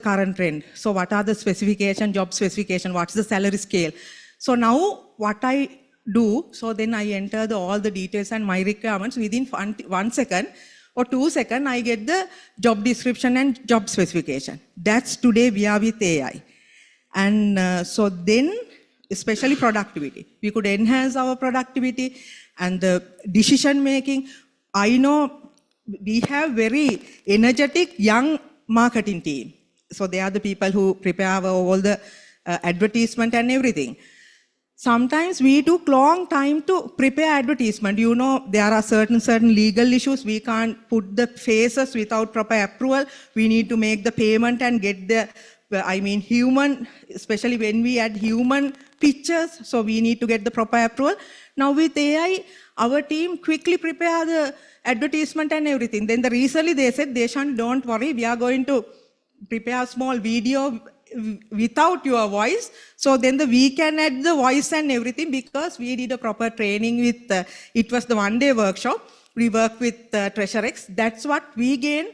current trend. So what are the specification, job specification, what's the salary scale? So now what I do, so then I enter all the details and my requirements within 1 second or 2 seconds, I get the job description and job specification. That's today we are with AI. And so then, especially productivity, we could enhance our productivity and the decision making. I know we have very energetic young marketing team. So they are the people who prepare all the advertisement and everything. Sometimes we took long time to prepare advertisement. You know, there are certain legal issues. We can't put the faces without proper approval. We need to make the payment and get the, human, especially when we add human pictures. So we need to get the proper approval. Now with AI, our team quickly prepare the advertisement and everything. Then recently they said, Deshan, don't worry, we are going to prepare a small video without your voice. So then we can add the voice and everything because we did a proper training with, it was the one-day workshop. We worked with TreasureX. That's what we gained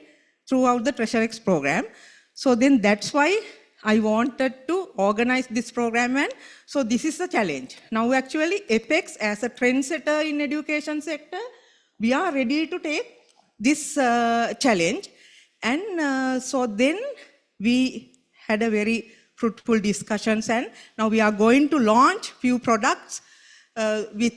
throughout the TreasureX program. So then that's why I wanted to organize this program. And so this is the challenge. Now actually Apex as a trendsetter in education sector, we are ready to take this challenge. And so then we had a very fruitful discussions, and now we are going to launch few products with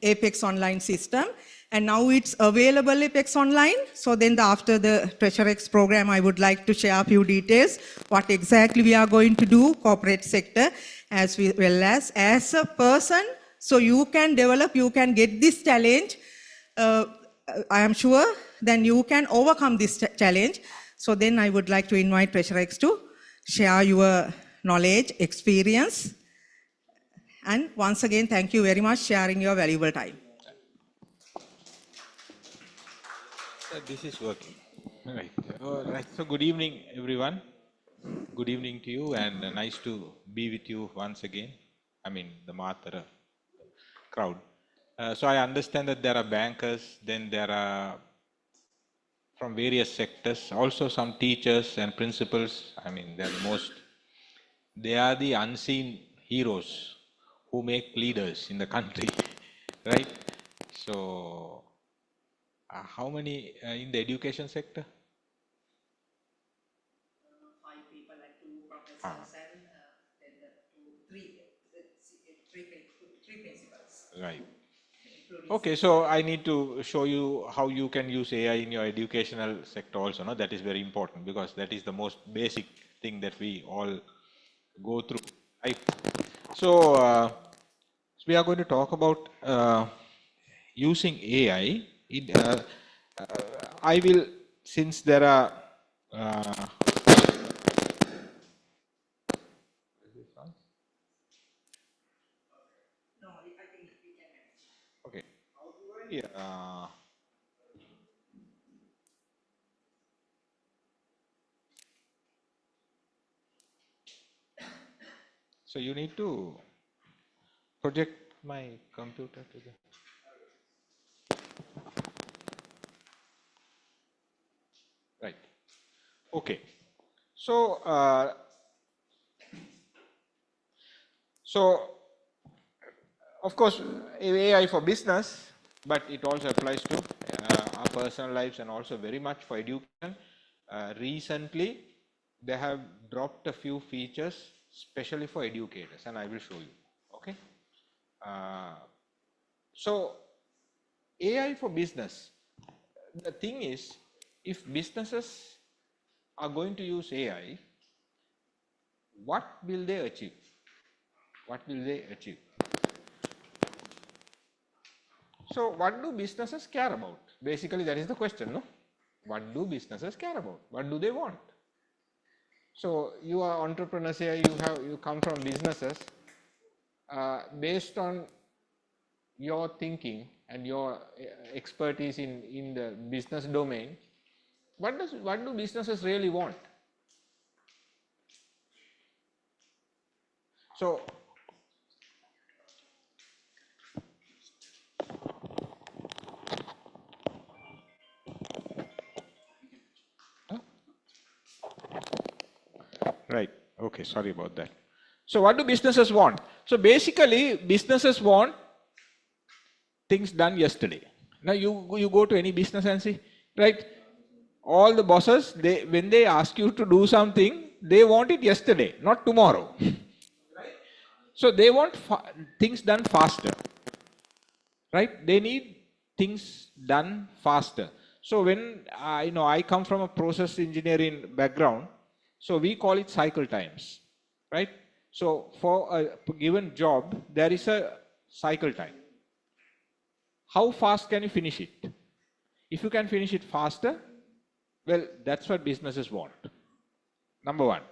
Apex Online system, and now it's available Apex Online. So then after the TreasureX program, I would like to share a few details, what exactly we are going to do, corporate sector, as well as a person, so you can develop, you can get this challenge. I am sure then you can overcome this challenge. So then I would like to invite TreasureX to share your knowledge, experience. And once again, thank you very much for sharing your valuable time. This is working. All right. So good evening, everyone. Good evening to you, and nice to be with you once again. I mean, the Mathara crowd. So I understand that there are bankers, then there are from various sectors, also some teachers and principals. I mean, they are the unseen heroes who make leaders in the country, right? So, how many in the education sector? 5 people, like 2 professors and then three principals. Right. Okay, so I need to show you how you can use AI in your educational sector also. No? That is very important because that is the most basic thing that we all go through. Right? So, we are going to talk about using AI. I will, since there are okay. So you need to project my computer to the. Right. Okay. So, of course, AI for business, but it also applies to our personal lives and also very much for education. Recently, they have dropped a few features, especially for educators, and I will show you. Okay. So, AI for business. The thing is, if businesses are going to use AI, what will they achieve? What will they achieve? So what do businesses care about? Basically, that is the question, no? What do businesses care about? What do they want? So you are entrepreneurs here, you come from businesses. Based on your thinking and your expertise in the business domain, what do businesses really want? So Right. Okay, sorry about that. So what do businesses want? So basically, businesses want things done yesterday. Now you go to any business and see, right? All the bosses, they when they ask you to do something, they want it yesterday, not tomorrow. So they want things done faster, right? They need things done faster. So when I come from a process engineering background, so we call it cycle times, right? So for a given job, there is a cycle time. How fast can you finish it? If you can finish it faster, well, that's what businesses want. Number one.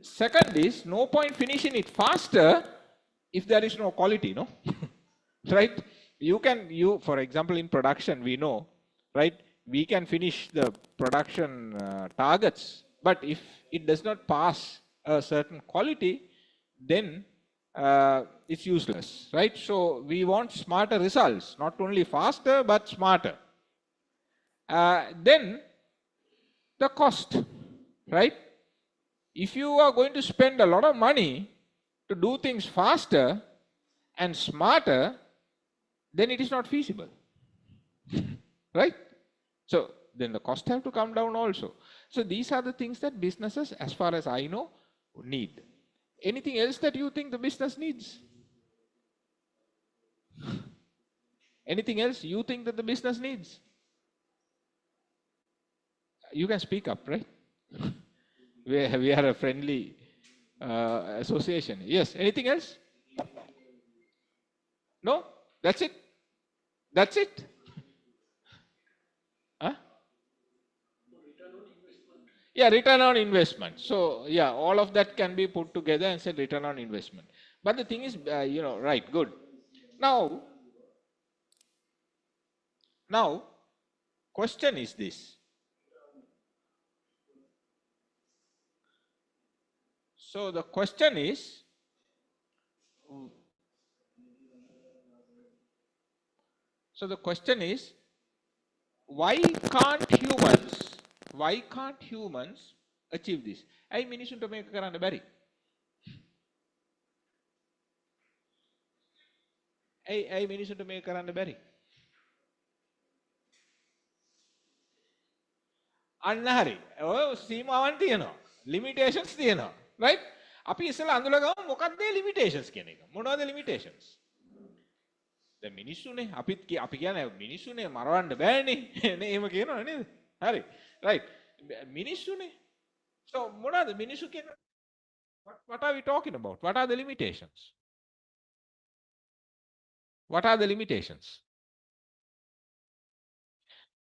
Second is, no point finishing it faster if there is no quality, no? Right? For example, in production, we know, right? We can finish the production targets, but if it does not pass a certain quality, then it's useless, right? So we want smarter results, not only faster, but smarter. Then the cost, right? If you are going to spend a lot of money to do things faster and smarter, then it is not feasible, right? So then the cost have to come down also. So these are the things that businesses, as far as I know, need. Anything else that you think the business needs? Anything else you think that the business needs? You can speak up, right? We are a friendly association. Yes, anything else? No? That's it? That's it? Huh? Yeah, return on investment. So, yeah, all of that can be put together and said return on investment. But the thing is, right, good. Now, question is this. So the question is, why can't humans achieve this? I මිනිසුන්ට මේක කරන්න බැරි. ඇයි මිනිසුන්ට මේක කරන්න බැරි? අන්න හරි. ඔය සීමාවන් තියෙනවා. limitations තියෙනවා. right? අපි ඉස්සෙල්ලා අඳුරගමු මොකක්ද මේ limitations කියන එක. මොනවද limitations? දැන් මිනිස්සුනේ අපි කියන්නේ මිනිස්සුනේ මරවන්න බෑනේ. නේ එහෙම කියනවනේ නේද? හරි. right. මිනිස්සුනේ. So මොනවද මිනිස්සු කියන what are we talking about? What are the limitations? What are the limitations?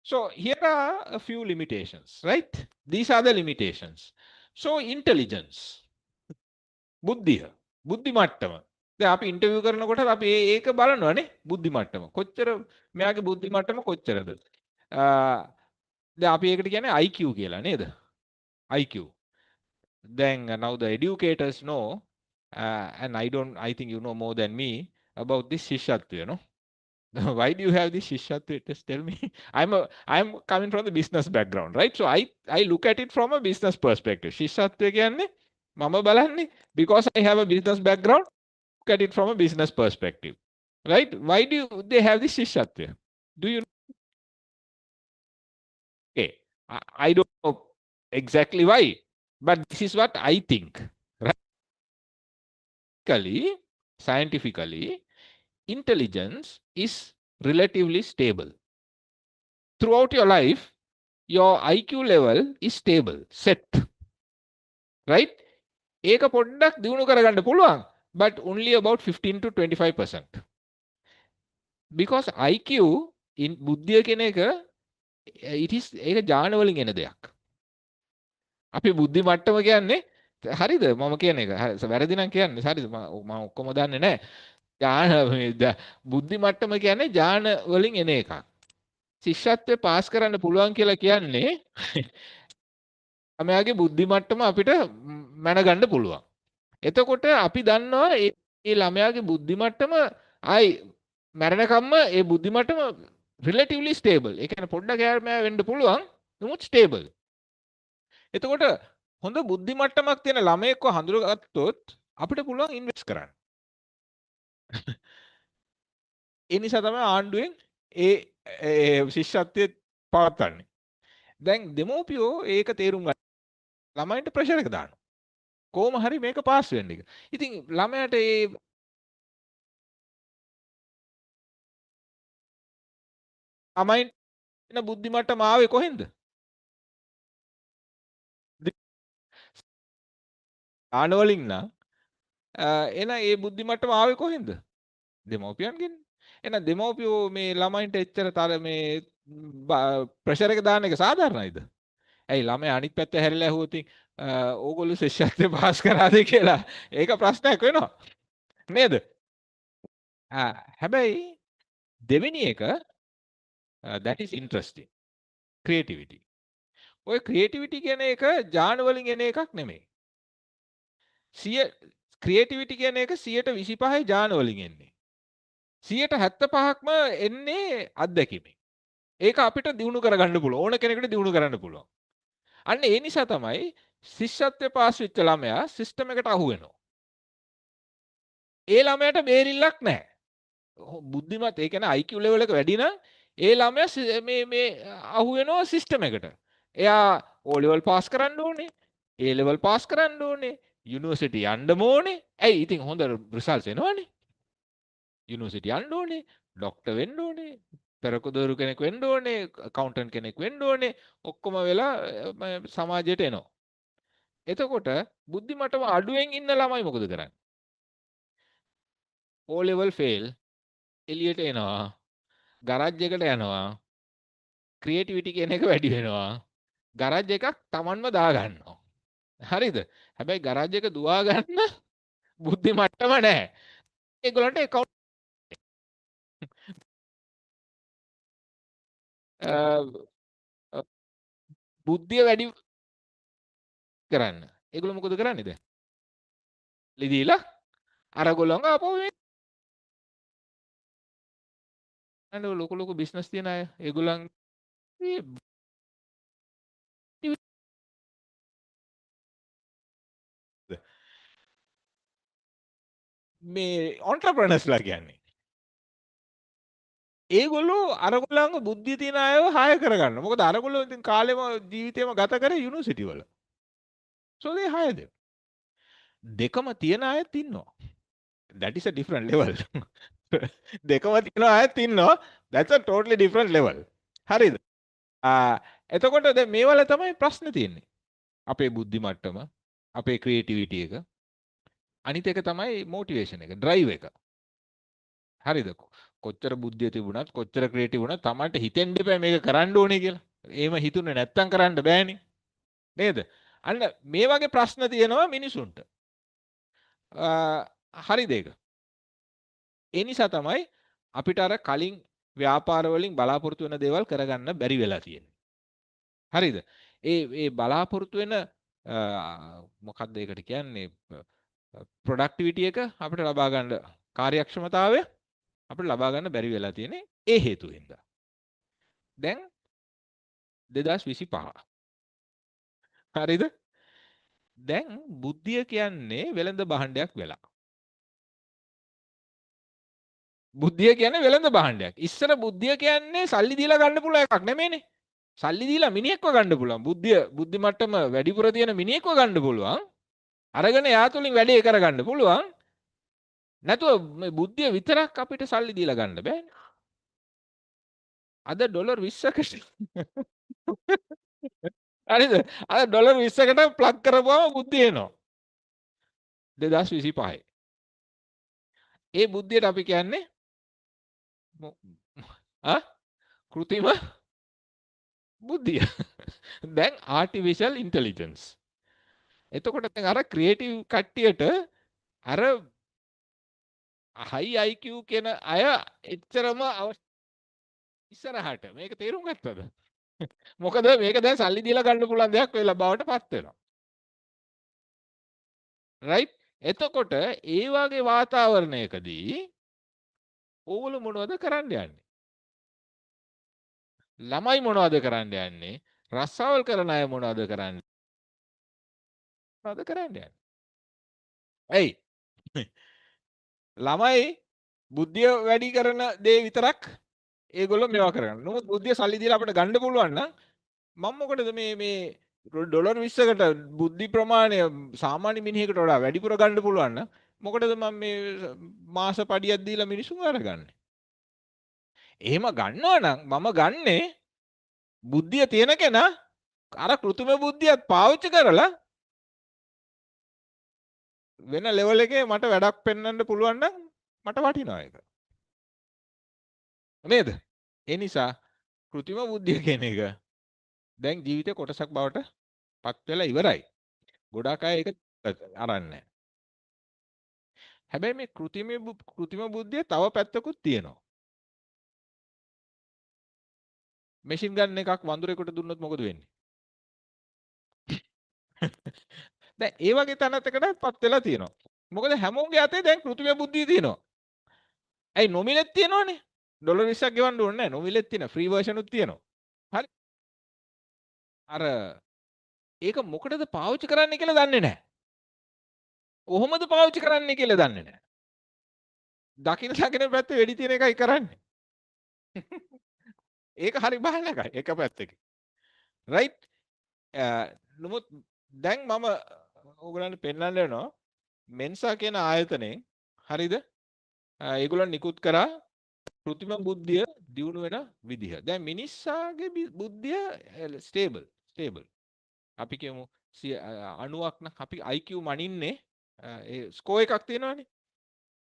So here are a few limitations, right? These are the limitations. So intelligence, බුද්ධිය, බුද්ධි මට්ටම. දැන් අපි ඉන්ටර්වියු කරනකොට අපි ඒක බලනවානේ බුද්ධි මට්ටම. කොච්චර මෙයාගේ බුද්ධි මට්ටම කොච්චරද? දැන් අපි ඒකට කියන්නේ IQ කියලා නේද? IQ. Then now the educators know, and I think you know more than me about this Shishatva, you know. Why do you have this Shishatva? Just tell me. I'm coming from the business background, right? So I look at it from a business perspective. Shishatva කියන්නේ මම බලන්නේ because I have a business background, look at it from a business perspective, right? Why do they have this Shishatva? Do you know? Okay, I don't know exactly why, but this is what I think, right? Scientifically, intelligence is relatively stable. Throughout your life, your IQ level is stable, set. Right? ඒක පොඩ්ඩක් දියුණු කරගන්න පුළුවන්, but only about 15 to 25%. Because IQ in බුද්ධිය කියන එක ඒක ඥාන වලින් එන දෙයක්. අපි බුද්ධි මට්ටම කියන්නේ හරිද? මම කියන එක වැරදි නම් කියන්නේ හරිද? මම ඔක්කොම දන්නේ නැහැ. ඥාන බුද්ධි මට්ටම කියන්නේ ඥාන වලින් එන එකක්. ශිෂ්‍යත්වය පාස් කරන්න පුළුවන් කියලා කියන්නේ ළමයාගේ බුද්ධි මට්ටම අපිට මැනගන්න පුළුවන්. එතකොට අපි දන්නවා ඒ ළමයාගේ බුද්ධි මට්ටම ආයි මැරෙනකම්ම ඒ බුද්ධි මට්ටම relatively stable. ඒ කියන්නේ පොඩ්ඩක් යාමයා වෙන්න පුළුවන්. නමුත් stable. එතකොට හොඳ බුද්ධි මට්ටමක් තියෙන ළමයෙක්ව හඳුනගත්තොත් අපිට පුළුවන් ඉන්වෙස්ට් කරන්න. ඒ නිසා තමයි ආණ්ඩුවෙන් ඒ ශිෂ්‍යත්වය පවත්වන්නේ. දැන් දෙමෝපියෝ ඒක තේරුම් ගන්න ළමයින්ට ප්‍රෙෂර් එක දානවා. කොහොම හරි මේක පාස් වෙන්න එක. ඉතින් ළමයාට ඒ ළමයින් එන බුද්ධි මට්ටම ආවේ කොහෙන්ද? දාන වලින් නම් එන ඒ බුද්ධි මට්ටම ආවේ කොහෙන්ද? දෙමව්පියන්ගෙන්. එහෙනම් දෙමව්පියෝ මේ ළමයින්ට එච්චර මේ ප්‍රෙෂර් එක දාන එක සාධාරණයිද? ඇයි ළමයා අනිත් පැත්ත හැරිලා ඇහුවොත් ඕගොල්ලෝ ශිෂ්‍යත්වය පාස් කරාද කියලා ඒක ප්‍රශ්නයක් වෙනවා. නේද? හැබැයි දෙවෙනි එක that is interesting. creativity. ඔය creativity කියන එක ජාන වලින් එන එකක් නෙමෙයි. ක්‍රියේටිවිටි කියන එක 125යි ජාන වලින් එන්නේ. 75%ක්ම එන්නේ අත්දැකීමෙන්. ඒක අපිට දිනු කරගන්න පුළුවන්. ඕන කෙනෙකුට දිනු කරන්න පුළුවන්. අන්න ඒ නිසා තමයි ශිෂ්‍යත්වය පාස් වෙච්ච ළමයා සිස්ටම් එකට අහු වෙනවා. ඒ ළමයාට බේරිල්ලක් නැහැ. බුද්ධිමත් ඒ කියන්නේ IQ level එක වැඩි නම් ඒ ළමයා මේ අහු වෙනවා සිස්ටම් එකට. එයා O level පාස් කරන්න ඕනේ. A level පාස් කරන්න ඕනේ. යුනිවර්සිටි යන්න ඕනේ. ඇයි ඉතින් හොඳ රිසල්ට්ස් එනවනේ. යුනිවර්සිටි යන්න ඕනේ. ડોක්ටර් වෙන්න ඕනේ. පෙරකුදවරු කෙනෙක් වෙන්න ඕනේ. accountant කෙනෙක් වෙන්න ඕනේ. ඔක්කොම වෙලා සමාජයට එනවා. එතකොට බුද්ධි මට්ටම අඩුවෙන් ඉන්න ළමයි මොකද කරන්නේ? O level fail එළියට එනවා. ගරාජ් එකට යනවා. ක්‍රියේටිවිටි කියන එක වැඩි වෙනවා. ගරාජ් එකක් Tamanම දා ගන්නවා. හරිද? හැබැයි ගරාජ් එක දුවා ගන්න බුද්ධි මට්ටම නැහැ. ඒගොල්ලන්ට account බුද්ධිය වැඩි කරන්න. ඒගොල්ලෝ මොකද කරන්නේ දැන්? ලිදීලා අර ගොල්ලන්ව ආපහු ලොකු ලොකු බිස්නස් තියෙන අය ඒගොල්ලන් මේ ඔන්ටර්ප්‍රනර්ස්ලා කියන්නේ. ඒගොල්ලෝ අරගොල්ලන්ගේ බුද්ධිය තියෙන අයව හය කරගන්න. මොකද අරගොල්ලෝ ඉතින් කාලෙම ජීවිතේම ගත කරේ යුනිවර්සිටි වල. So they hire them. දෙකම තියෙන අයත් ඉන්නවා. That is a different level. දෙකම තියෙන අයත් ඉන්නවා. That's a totally different level. හරිද? එතකොට දැන් මේවල තමයි ප්‍රශ්නේ තියෙන්නේ. අපේ බුද්ධි මට්ටම, අපේ ක්‍රියේටිවිටි එක. අනිත් එක තමයි මොටිවේෂන් එක, ඩ්‍රයිව් එක. හරිද? කොච්චර බුද්ධිය තිබුණත්, කොච්චර ක්‍රියේටිව් වුණත් Tamanට හිතෙන්න එපා මේක කරන්න ඕනේ කියලා. එහෙම හිතුනේ නැත්තම් කරන්න බෑනේ. නේද? අන්න මේ වගේ ප්‍රශ්න තියෙනවා මිනිසුන්ට. හරිද ඒක? ඒ නිසා තමයි අපිට අර කලින් ව්‍යාපාර වලින් බලාපොරොත්තු වෙන දේවල් කරගන්න බැරි වෙලා තියෙන්නේ. හරිද? ඒ බලාපොරොත්තු වෙන මොකක්ද ඒකට කියන්නේ ප්‍රොඩක්ටිවිටි එක අපිට ලබා ගන්න කාර්යක්ෂමතාවය අපිට ලබා ගන්න බැරි වෙලා තියෙන්නේ ඒ හේතු හින්දා. දැන් 2025 හරිද? දැන් බුද්ධිය කියන්නේ වෙළඳ භාණ්ඩයක් වෙලා. බුද්ධිය කියන්නේ වෙළඳ භාණ්ඩයක්. ඉස්සර බුද්ධිය කියන්නේ සල්ලි දීලා ගන්න පුළුවන් එකක් නෙමෙයිනේ. සල්ලි දීලා මිනිහෙක්ව ගන්න පුළුවන්. බුද්ධි මට්ටම වැඩිපුර තියෙන මිනිහෙක්ව ගන්න පුළුවන්. අරගෙන එයා තුලින් වැඩේ කරගන්න පුළුවන්. නැතුව මේ බුද්ධිය විතරක් අපිට සල්ලි දීලා ගන්න බෑනේ. අද ඩොලර් 20කට හරිද? අද ඩොලර් 20කට ප්ලග් කරපුවම බුද්ධිය එනවා. 2025. ඒ බුද්ධියට අපි කියන්නේ කෘතිම බුද්ධිය. දැන් ආටිෆිෂල් ඉන්ටෙලිජන්ස්. එතකොට දැන් අර ක්‍රියේටිව් කට්ටියට අර හයි IQ කියන අය එච්චරම ඉස්සරහට මේක තේරුම් ගත්තද? මොකද මේක දැන් සල්ලි දීලා ගන්න පුළුවන් දෙයක් වෙලා බවට පත් වෙනවා. රයිට්? එතකොට ඒ වගේ වාතාවරණයකදී ඕගොල්ලෝ මොනවද කරන්න යන්නේ? ළමයි මොනවද කරන්න යන්නේ? රස්සාවල් කරන අය මොනවද කරන්නේ? මොනවද කරන්න යන්නේ? ඇයි? ළමයි බුද්ධිය වැඩි කරන දේ විතරක් ඒගොල්ලෝ මේවා කරගන්න. නමුත් බුද්ධිය සල්ලි දීලා අපිට ගන්න පුළුවන් නම් මම මොකටද මේ ඩොලර් 20කට බුද්ධි ප්‍රමාණය සාමාන්‍ය මිනිහෙකුට වඩා වැඩිපුර ගන්න පුළුවන් නම් මොකටද මම මේ මාස පඩියක් දීලා මිනිසුන් අරගන්නේ? එහෙම ගන්නවා නම් මම ගන්නේ බුද්ධිය තියෙන කෙනා අර කෘත්‍රිම බුද්ධියත් පාවිච්චි කරලා වෙන ලෙවල් එකේ මට වැඩක් පෙන්වන්න පුළුවන් නම් මට වටිනවා ඒක. නේද? ඒ නිසා කෘත්‍රිම බුද්ධිය කියන එක දැන් ජීවිතේ කොටසක් බවට පත් වෙලා ඉවරයි. ගොඩාක් අය ඒක අරන් නැහැ. හැබැයි මේ කෘත්‍රිම බුද්ධිය තව පැත්තකුත් තියෙනවා. මැෂින් ගන් එකක් වඳුරෙකුට දුන්නොත් මොකද වෙන්නේ? දැන් ඒ වගේ තැනකටපත් වෙලා තියෙනවා. මොකද හැමෝගේ අතේ දැන් කෘත්‍රිම බුද්ධිය තියෙනවා. ඇයි නොමිලෙත් තියෙනවනේ. ඩොලර් 20ක් ගෙවන්න ඕනේ නැහැ. නොමිලෙත් තියෙන ෆ්‍රී වර්ෂන් උත් තියෙනවා. හරි. අර ඒක මොකටද පාවිච්චි කරන්න කියලා දන්නේ නැහැ. කොහොමද පාවිච්චි කරන්න කියලා දන්නේ නැහැ. දකින පැත්තේ වෙඩි තියෙන එකයි කරන්නේ. ඒක හරි බාලකයි එක පැත්තකින්. රයිට්? නමුත් දැන් මම ඕගලන්ට පෙන්වන්න යනවා මෙන්සා කියන ආයතනයෙන් හරිද? ඒගොල්ලන් නිකුත් කරා කෘත්‍රිම බුද්ධිය දියුණු වෙන විදිහ. දැන් මිනිස්සාගේ බුද්ධිය ස්ටේබල්. අපි කියමු 90ක් නම් අපි IQ මනින්නේ ඒ ස්කෝර් එකක් තියෙනවනේ.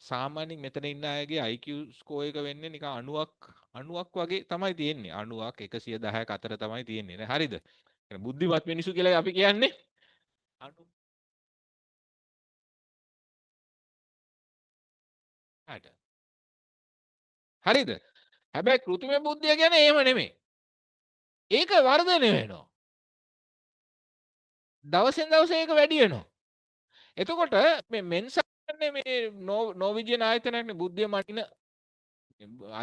සාමාන්‍යයෙන් මෙතන ඉන්න අයගේ IQ ස්කෝර් එක වෙන්නේ නිකන් 90ක් වගේ තමයි තියෙන්නේ. 90ක් 110ක් අතර තමයි තියෙන්නේ නේ. හරිද? බුද්ධිමත් මිනිසු කියලා අපි කියන්නේ 90ට. හරිද? හැබැයි කෘත්‍රිම බුද්ධිය කියන්නේ එහෙම නෙමෙයි. ඒක වර්ධනය වෙනවා. දවසෙන් දවස ඒක වැඩි වෙනවා. එතකොට මේ මෙන්සා කියන්නේ මේ නෝවිජියන් ආයතනයක්නේ බුද්ධිය මනින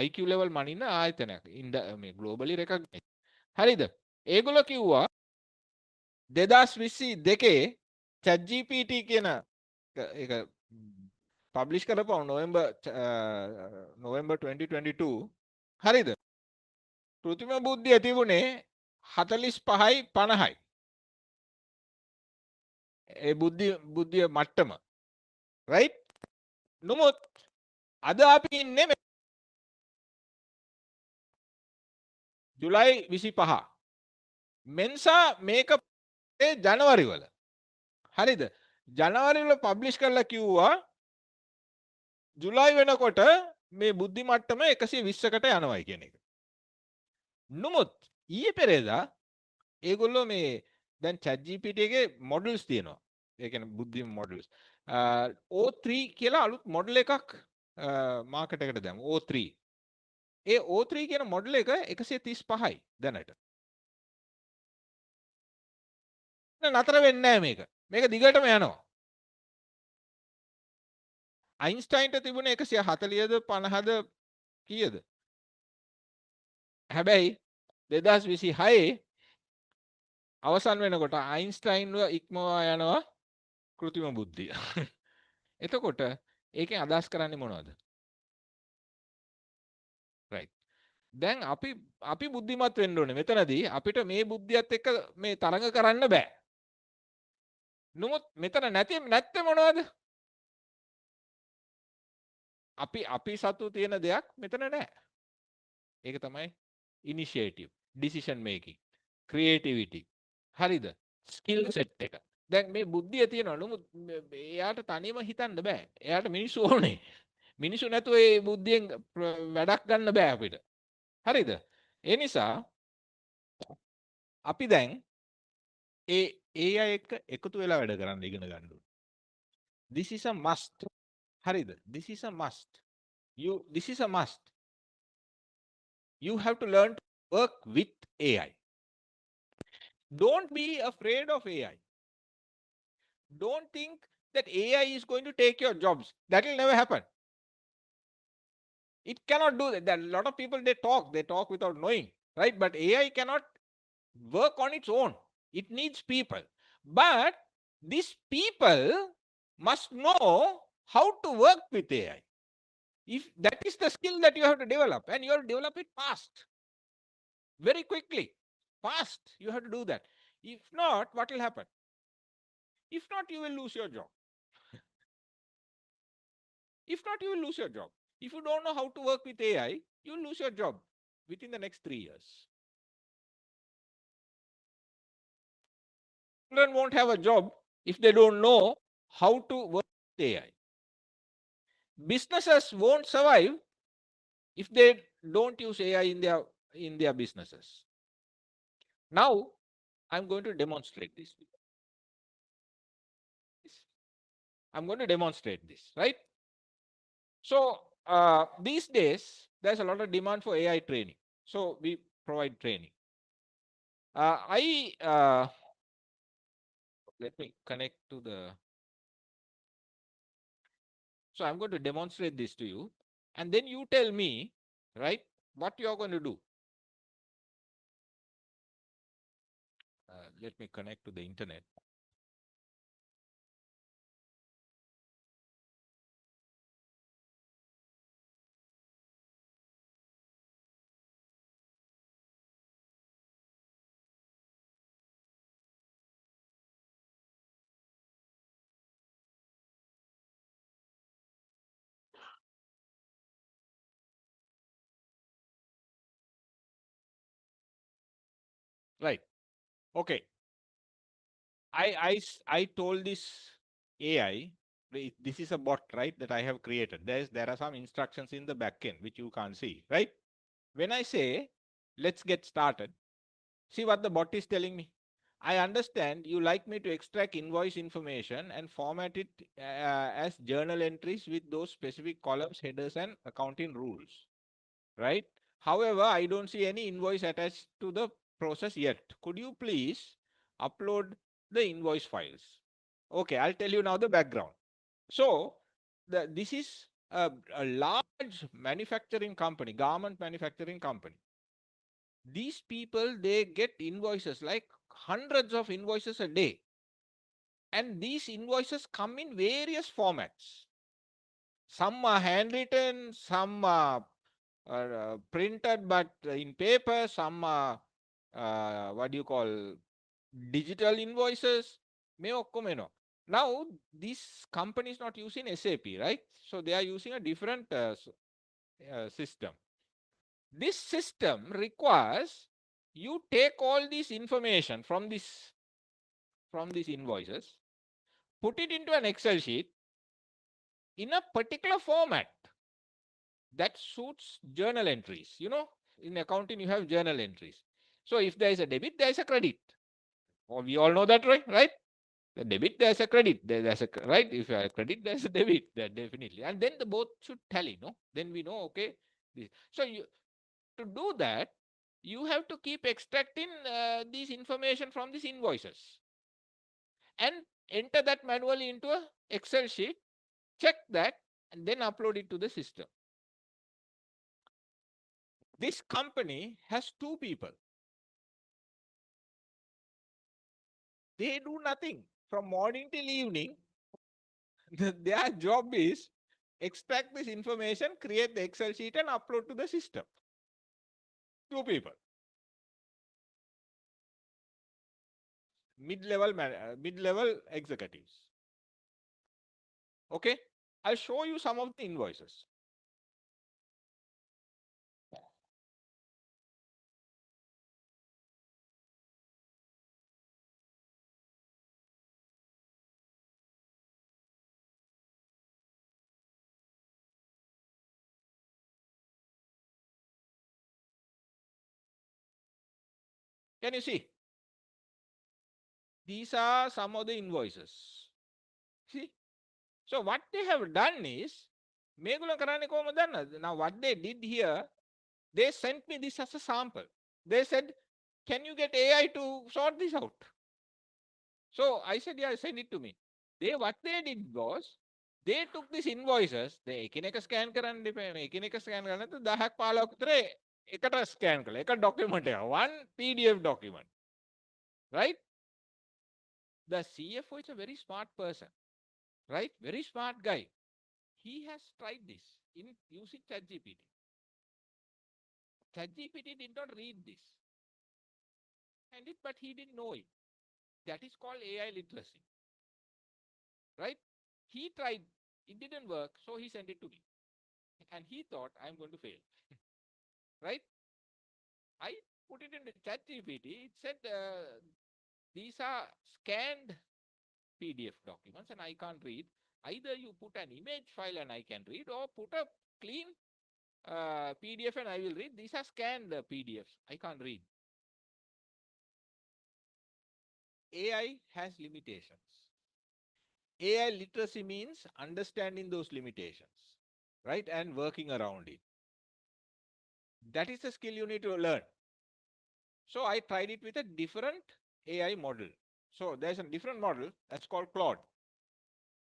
IQ level මනින ආයතනයක්. මේ ග්ලෝබලි රෙකග්නයිස්. හරිද? ඒගොල්ලෝ කිව්වා 2022 ChatGPT කියන ඒක පබ්ලිෂ් කරපුවා නොවැම්බර් 2022 හරිද? කෘත්‍රිම බුද්ධිය තිබුණේ 45යි 50යි. ඒ බුද්ධිය මට්ටම. රයිට්? නමුත් අද අපි ඉන්නේ ජුලයි 25. මෙන්සා මේක ජනවරි වල. හරිද? ජනවරි වල පබ්ලිෂ් කරලා කිව්වා ජුලයි වෙනකොට මේ බුද්ධි මට්ටම 120කට යනවායි කියන එක. නමුත් ඊයේ පෙරේදා ඒගොල්ලෝ මේ දැන් ChatGPT එකේ මොඩල්ස් තියෙනවා. ඒ කියන්නේ බුද්ධි මොඩල්ස්. O3 කියලා අලුත් මොඩල් එකක් මාකට් එකට දැම්මා. O3. ඒ O3 කියන මොඩල් එක 135යි දැනට. නතර වෙන්නේ නැහැ මේක. මේක දිගටම යනවා. අයින්ස්ටයින්ට තිබුණේ 140ද 50ද කීයද? හැබැයි 2026 අවසන් වෙනකොට අයින්ස්ටයින්ව ඉක්මවා යනවා කෘත්‍රිම බුද්ධිය. එතකොට ඒකෙන් අදහස් කරන්නේ මොනවද? රයිට්. දැන් අපි බුද්ධිමත් වෙන්න ඕනේ. මෙතනදී අපිට මේ බුද්ධියත් එක්ක මේ තරඟ කරන්න බෑ. නමුත් මෙතන නැත්තේ මොනවද? අපි සතු තියෙන දෙයක් මෙතන නැහැ. ඒක තමයි ඉනිෂියේටිව්, ඩිසිෂන් මේකින්, ක්‍රියේටිවිටි. හරිද? ස්කිල් සෙට් එක. දැන් මේ බුද්ධිය තියෙනවා. නමුත් එයාට තනියම හිතන්න බෑ. එයාට මිනිස්සු ඕනේ. මිනිස්සු නැතුව ඒ බුද්ධියෙන් වැඩක් ගන්න බෑ අපිට. හරිද? ඒ නිසා අපි දැන් ඒ අය එක්ක එකතු වෙලා වැඩ කරන්න ඉගෙන ගන්න ඕනේ. This is a must. හරිද? This is a must. This is a must. You have to learn to work with AI. Don't be afraid of AI. Don't think that AI is going to take your jobs. That will never happen. It cannot do that. A lot of people they talk without knowing, right? But AI cannot work on its own. It needs people. But these people must know how to work with AI. If that is the skill that you have to develop, and you have to develop it fast, very quickly, fast, you have to do that. If not, what will happen? If not, you will lose your job. If not, you will lose your job. If you don't know how to work with AI, you will lose your job within the next 3 years. Children won't have a job if they don't know how to work with AI. Businesses won't survive if they don't use AI in their businesses. Now, I'm going to demonstrate this. I'm going to demonstrate this, right? So these days, there's a lot of demand for AI training. So we provide training. Let me connect to the. So I'm going to demonstrate this to you, and then you tell me, right, what you're going to do. Let me connect to the internet. Right. Okay. I told this AI, this is a bot, right, that I have created. There are some instructions in the backend which you can't see, right? When I say, let's get started, see what the bot is telling me. I understand you like me to extract invoice information and format it as journal entries with those specific columns, headers, and accounting rules, right? However, I don't see any invoice attached to the process yet. Could you please upload the invoice files? Okay, I'll tell you now the background. So, this is a large manufacturing company, garment manufacturing company. These people, they get invoices, like hundreds of invoices a day. And these invoices come in various formats. Some are handwritten, some are printed but in paper, some are what do you call, digital invoices. Now this company is not using SAP, right? So they are using a different system. This system requires you take all this information from these invoices, put it into an Excel sheet in a particular format that suits journal entries. In accounting, you have journal entries. So if there is a debit, there is a credit. Well, we all know that, right? The debit, there's a credit. There's a right. If you have a credit, there's a debit. That definitely. And then the both should tally, no? Then we know, okay. So to do that, you have to keep extracting these information from these invoices and enter that manually into a Excel sheet, check that, and then upload it to the system. This company has 2 people. They do nothing from morning till evening. Their job is extract this information, create the Excel sheet, and upload to the system. 2 people. Mid-level executives. Okay, I'll show you some of the invoices. Can you see? These are some of the invoices. See? So what they have done is, now what they did here, they sent me this as a sample. They said, can you get AI to sort this out? So I said, yeah, send it to me. What they did was, they took these invoices, they ekineka scan කරන්න දෙපා මේ ekineka scan කරන්න නැත්නම් 10ක් 15ක් විතර එකට scan කළා. එක document එක, one PDF document. Right? the CFO is a very smart person, right? Very smart guy. He has tried this in using ChatGPT. ChatGPT did not read this, but he didn't know it. That is called AI literacy, right? He tried, it didn't work, so he sent it to me. And he thought I'm going to fail, right? I put it in the ChatGPT. It said these are scanned PDF documents and I can't read. Either you put an image file and I can read, or put a clean PDF and I will read. These are scanned PDFs. I can't read. AI has limitations. AI literacy means understanding those limitations, right? And working around it. That is a skill you need to learn. So I tried it with a different AI model. So there's a different model that's called Claude.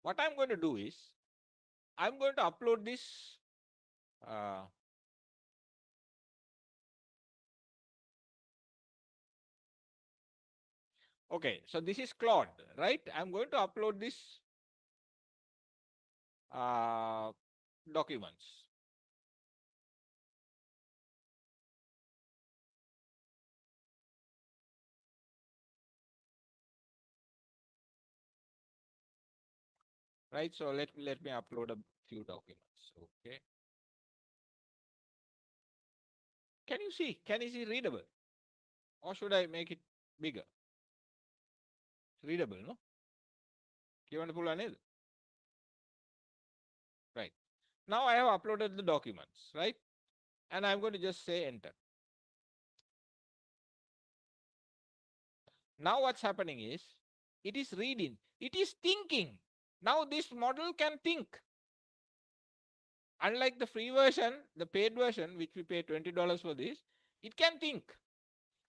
What I'm going to do is, I'm going to upload this. Okay, so this is Claude, right? I'm going to upload this documents. Right, so let me upload a few documents. Okay, can you see? Can you see readable? Or should I make it bigger? Readable, no? Given full anil. Right. Now I have uploaded the documents, right? And I'm going to just say enter. Now what's happening is, it is reading, it is thinking. Now this model can think. Unlike the free version, the paid version, which we pay $20 for this, it can think.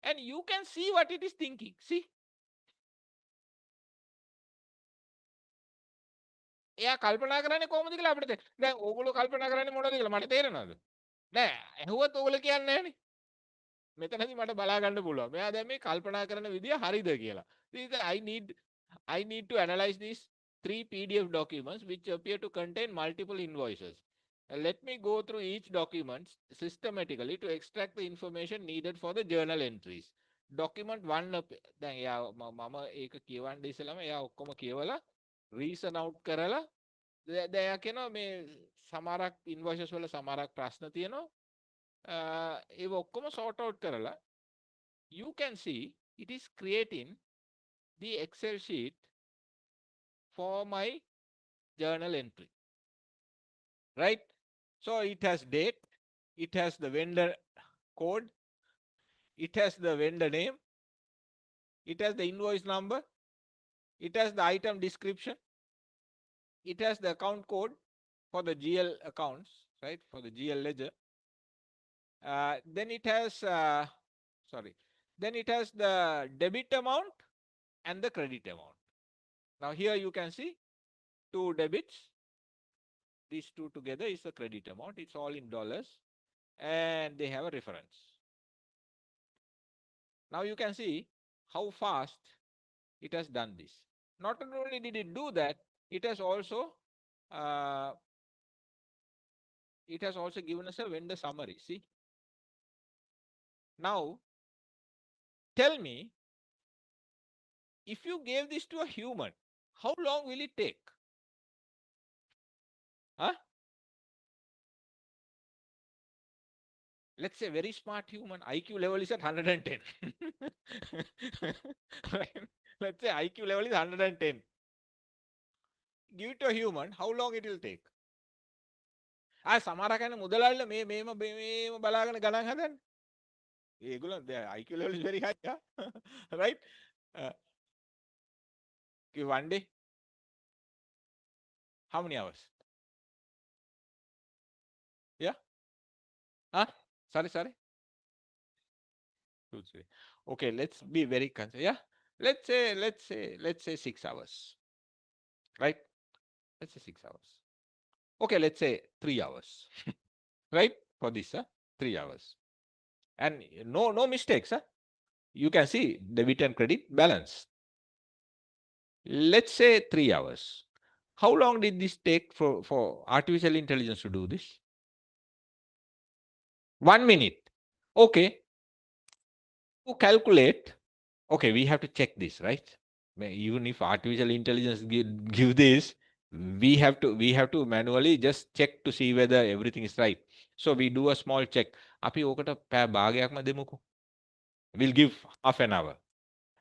And you can see what it is thinking. See? එයා කල්පනා කරන්නේ කොහොමද කියලා අපිට දැන් ඕගොල්ලෝ කල්පනා කරන්නේ මොනවද කියලා මට තේරෙනවද? නෑ ඇහුවත් ඕගොල්ලෝ කියන්නේ නෑනේ. මෙතනදී මට බලා ගන්න පුළුවන්. මෙයා දැන් මේ කල්පනා කරන විදිය හරිද කියලා. I need to analyze these 3 PDF documents which appear to contain multiple invoices. Let me go through each document systematically to extract the information needed for the journal entries. Document 1 දැන් එයා මම ඒක කියවන්න ඉස්සෙල්ලාම එයා ඔක්කොම කියවලා reason out කරලා දැන් එයා කියනවා මේ සමහරක් invoices වල සමහරක් ප්‍රශ්න තියෙනවා ඒව ඔක්කොම sort out කරලා you can see it is creating the Excel sheet for my journal entry, right? So it has date, it has the vendor code, it has the vendor name, it has the invoice number, it has the item description, it has the account code for the GL accounts, right? For the GL ledger. Then it has then it has the debit amount and the credit amount. Now here you can see 2 debits. These two together is the credit amount. It's all in dollars and they have a reference. Now you can see how fast it has done this. Not only did it do that, it has also given us a vendor summary. See? Now, tell me, if you gave this to a human, how long will it take? Huh? Let's say very smart human, IQ level is at 110. Right? Let's say IQ level is 110. Give it to a human, how long it will take? සමහර කෙනෙක් මුදලාලිලා මේම බලාගෙන ගණන් හදන්නේ. ඒගොල්ලෝ IQ level is very high, yeah? Right? One day, how many hours? Yeah? Huh? Sorry. 2, 3. Okay, let's be very concerned. Yeah? Let's say 6 hours. Right? Let's say 6 hours. Okay, let's say 3 hours. Right? For this, 3 hours. And no mistakes. You can see debit and credit balance. let's say 3 hours. How long did this take for artificial intelligence to do this? 1 minute. Okay. To calculate, okay, we have to check this, right? Even if artificial intelligence give this, we have to manually just check to see whether everything is right. So we do a small check. අපි ඕකට පැය භාගයක්ම දෙමුකෝ. We'll give half an hour,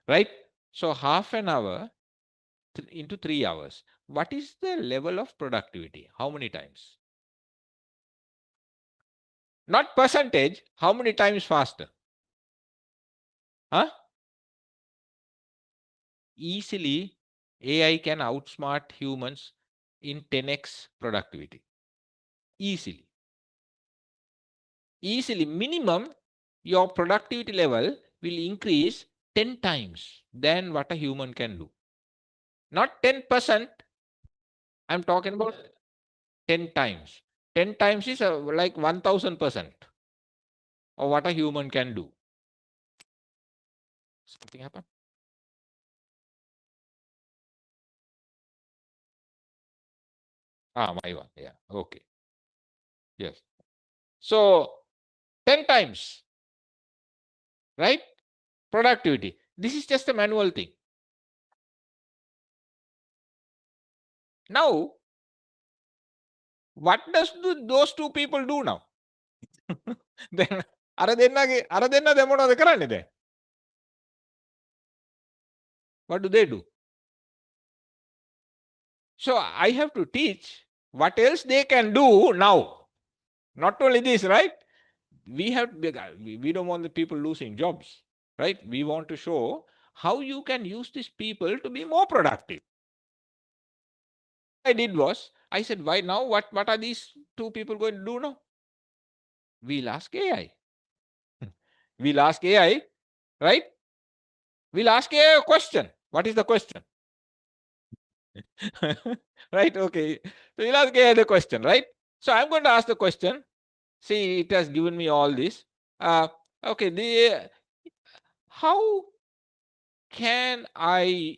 right? So half an hour into 3 hours. What is the level of productivity? How many times? Not percentage, how many times faster? Huh? Easily, AI can outsmart humans in 10x productivity. Easily. Easily, minimum, your productivity level will increase 10 times than what a human can do. Not 10%, I'm talking about 10 times. 10 times is like 1000% of what a human can do. Something happened? My one. Yeah. Okay. Yes. So 10 times, right? Productivity. This is just a manual thing. Now, what does those two people do now? Then අර දෙන්න දැන් මොනවද කරන්නේ දැන්? What do they do? So I have to teach what else they can do now. Not only this, right? We don't want the people losing jobs, right? We want to show how you can use these people to be more productive. What I did was, I said, why now? What are these two people going to do now? We'll ask AI. We'll ask AI, right? We'll ask AI a question. What is the question? Right? Okay. So we'll ask AI the question, right? So I'm going to ask the question. See, it has given me all this. Okay, how can I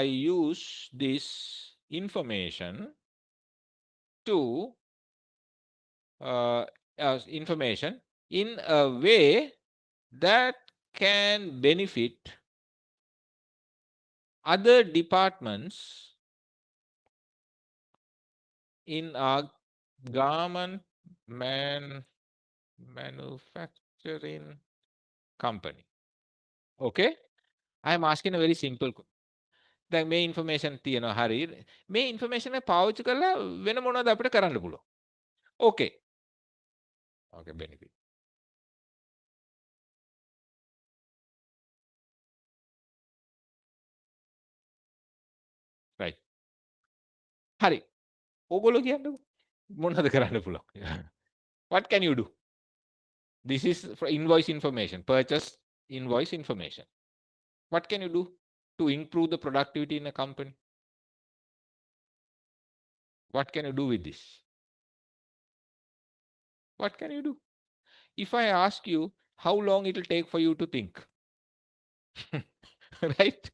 use this information to information in a way that can benefit other departments in our garment manufacturing company? Okay? I am asking a very simple question. දැන් මේ information තියෙනවා හරි මේ information එක පාවිච්චි කරලා වෙන මොනවද අපිට කරන්න පුළුවන්? Okay. Okay, benefit. Right. හරි. ඕගොල්ලෝ කියන්නකෝ. මොනවද කරන්න පුළුවන්? What can you do? This is for invoice information, purchase invoice information. What can you do to improve the productivity in a company? What can you do with this? What can you do? If I ask you how long it will take for you to think, right?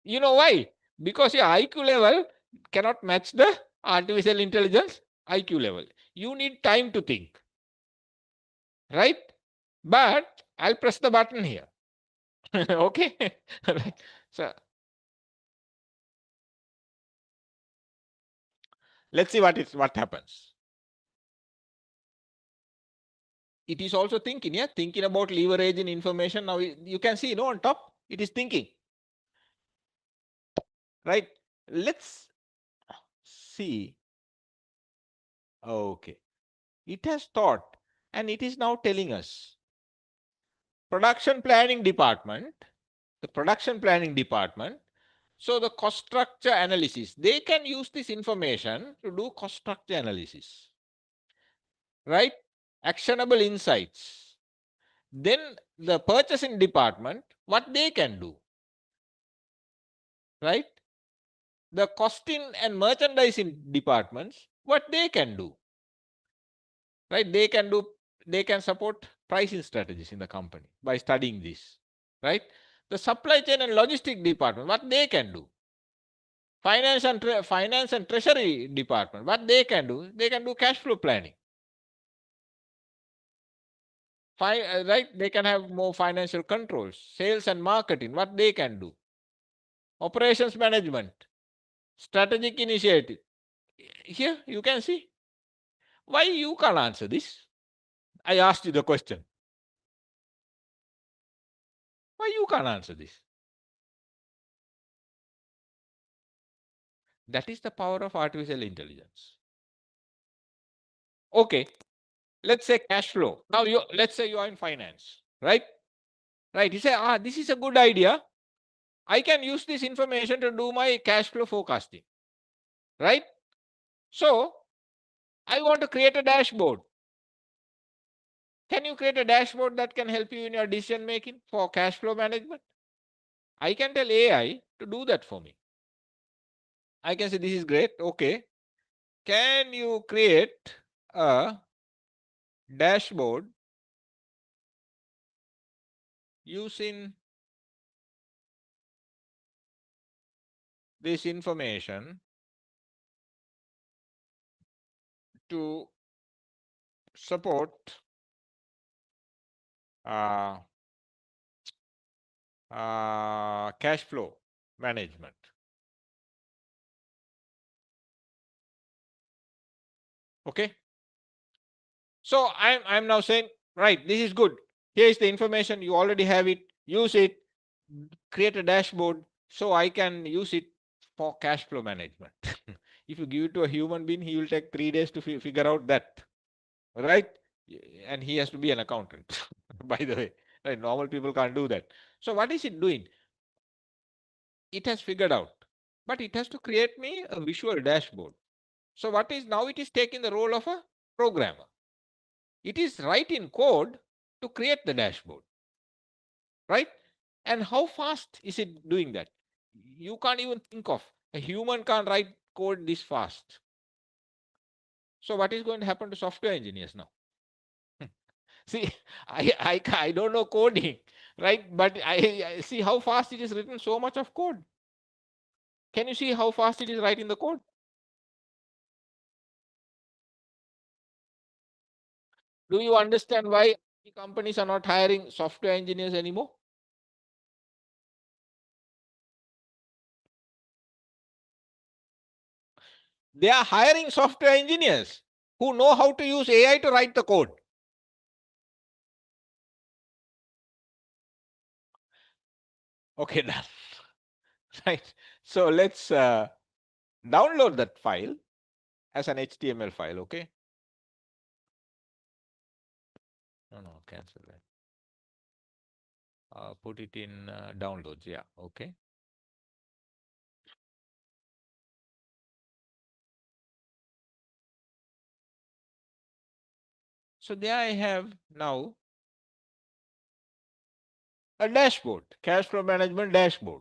You know why? Because your IQ level cannot match the artificial intelligence IQ level. You need time to think, right? But I'll press the button here. Okay? Right. So let's see what happens. It is also thinking, yeah, thinking about leverage in information. Now you can see, on top, it is thinking. Right? Let's see. Okay. It has thought and it is now telling us. Production planning department, the production planning department. So the cost structure analysis, they can use this information to do cost structure analysis. Right? Actionable insights. Then the purchasing department, what they can do. Right? The costing and merchandising departments, what they can do. Right? They can support pricing strategies in the company by studying this. Right? The supply chain and logistic department, what they can do. Finance and treasury department, what they can do cash flow planning. Right? They can have more financial controls. Sales and marketing, what they can do. Operations management, strategic initiative. Here you can see. Why you can't answer this? I asked you the question. Why you can't answer this? That is the power of artificial intelligence. Okay, let's say cash flow. Now let's say you are in finance, right? Right. You say, this is a good idea. I can use this information to do my cash flow forecasting. Right? So I want to create a dashboard. Can you create a dashboard that can help you in your decision making for cash flow management? I can tell AI to do that for me. I can say, this is great. Okay. Can you create a dashboard using this information to support cash flow management? Okay. So I'm now saying, right, this is good. Here is the information. You already have it. Use it. Create a dashboard so I can use it for cash flow management. If you give it to a human being, he will take 3 days to figure out that. Right? And he has to be an accountant, by the way. Right? Normal people can't do that. So what is it doing? It has figured out. But it has to create me a visual dashboard. So what is now? It is taking the role of a programmer. It is writing code to create the dashboard, right? And how fast is it doing that? You can't even think of. A human can't write code this fast. So what is going to happen to software engineers now? See, I don't know coding, right? But I see how fast it is written, so much of code. Can you see how fast it is writing the code? Do you understand why companies are not hiring software engineers anymore? They are hiring software engineers who know how to use AI to write the code. Okay, done. Right. So let's download that file as an HTML file. Okay. No, cancel that. Put it in downloads. Yeah. Okay. So there I have now a dashboard, cash flow management dashboard.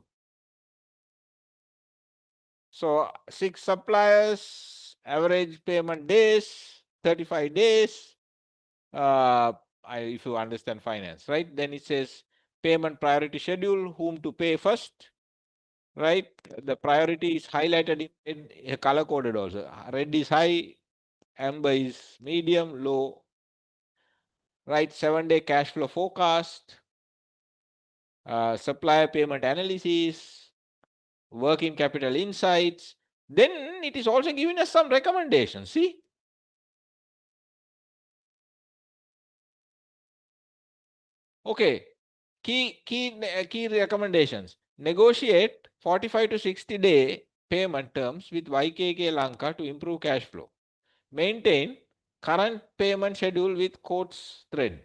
So 6 suppliers, average payment days, 35 days. If you understand finance, right? Then it says payment priority schedule, whom to pay first, right? The priority is highlighted in color coded also. Red is high, amber is medium, low, right? 7-day cash flow forecast, supplier payment analysis, working capital insights. Then it is also giving us some recommendations. See? Okay. Key recommendations. Negotiate 45 to 60-day payment terms with YKK Lanka to improve cash flow. Maintain current payment schedule with quotes thread.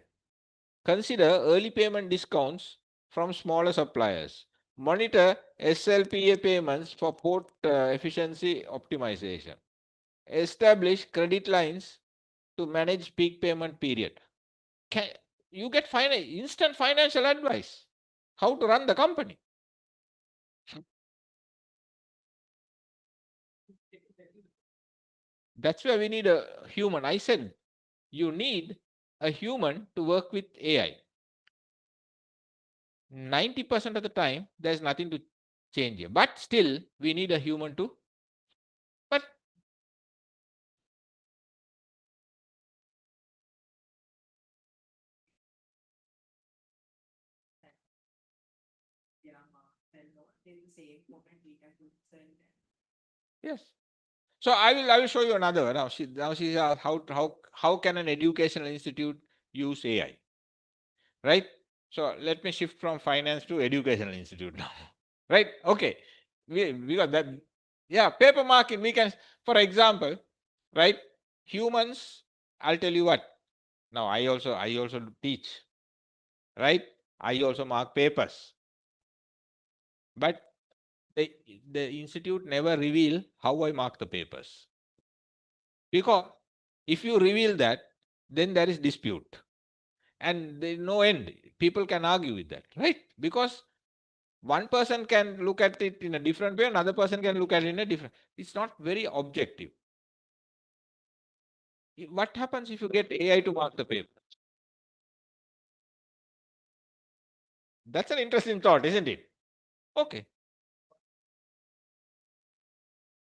Consider early payment discounts from smaller suppliers. Monitor SLPA payments for port efficiency optimization. Establish credit lines to manage peak payment period. You get instant financial advice. How to run the company. That's where we need a human. I said you need a human to work with AI. 90% of the time, there's nothing to change here. But still, we need a human to. But yes. So I will show you another. Now she how can an educational institute use AI, right? So let me shift from finance to educational institute now, right? Okay, we got that. Yeah, paper marking. We can, for example, right? Humans. I'll tell you what. Now I also teach, right? I also mark papers, but the the institute never reveal how I mark the papers. Because if you reveal that, then there is dispute and there is no end. People can argue with that, right? Because one person can look at it in a different way, another person can look at it in a different. It's not very objective. What happens if you get AI to mark the paper? That's an interesting thought, isn't it? Okay.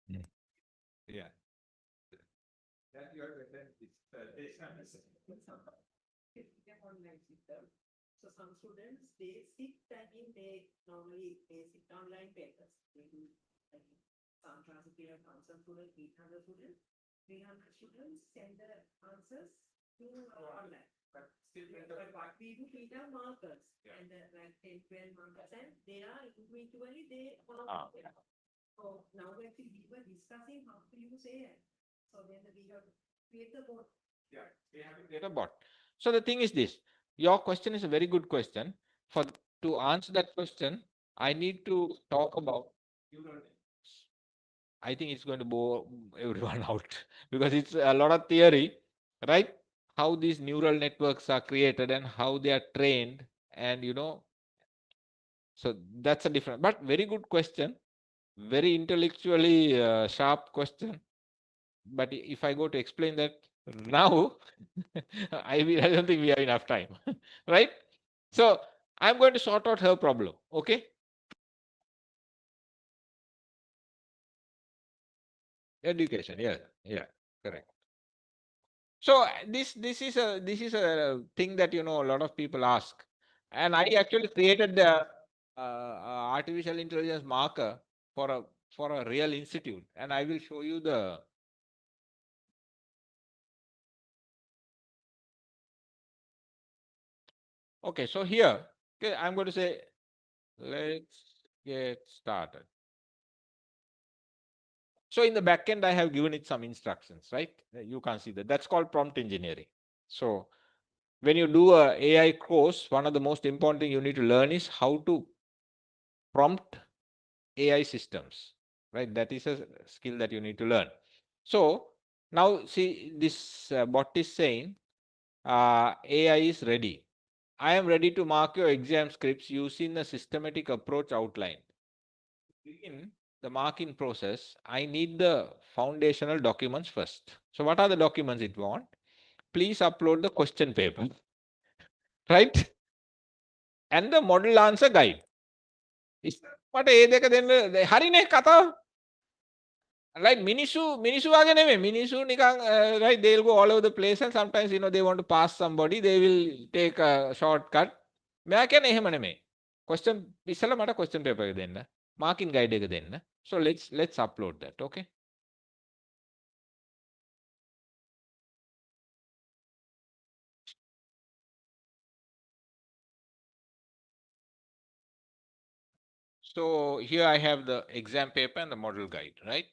Mm. Yeah. That you are better. Online system. So some students they sit they sit online papers. They do like some transcription from some students, 800 students, 300 students send the answers to online. But still, But what we do, we have markers and like 10, 12 markers, and they are individually they mark them. So now actually we were discussing how to use AI. So then we have create the board. yeah, they have to Get a bot. So the thing is this, your question is a very good question. For to answer that question, I need to talk about neural networks. I think it's going to bore everyone out because it's a lot of theory, right? How these neural networks are created and how they are trained, and so that's a different, but very good question, very intellectually sharp question. But if I go to explain that now, I don't think we have enough time, right? So I'm going to sort out her problem. Okay. Education. Yeah. Yeah. Correct. So this is a thing that a lot of people ask, and I actually created the artificial intelligence marker for a real institute, and I will show you the. Okay, so here, okay, I'm going to say, let's get started. So in the backend, I have given it some instructions, right? You can see that. That's called prompt engineering. So when you do a AI course, one of the most important thing you need to learn is how to prompt AI systems, right? That is a skill that you need to learn. So now see this bot is saying AI is ready. I am ready to mark your exam scripts using a systematic approach outlined. Begin the marking process, I need the foundational documents first. So what are the documents it want? Please upload the question paper, right? And the model answer guide. මට ඒ දෙක දෙන්න හරිනේ කතාව. Like මිනිස්සු වගේ නෙමෙයි. මිනිස්සු නිකන් right, they'll go all over the place and sometimes they want to pass somebody, they will take a shortcut. මෙයා කියන්නේ එහෙම නෙමෙයි. Question ඉස්සෙල්ලා මට question paper එක දෙන්න. Marking guide එක දෙන්න. So let's upload that, okay? So here I have the exam paper and the model guide, right?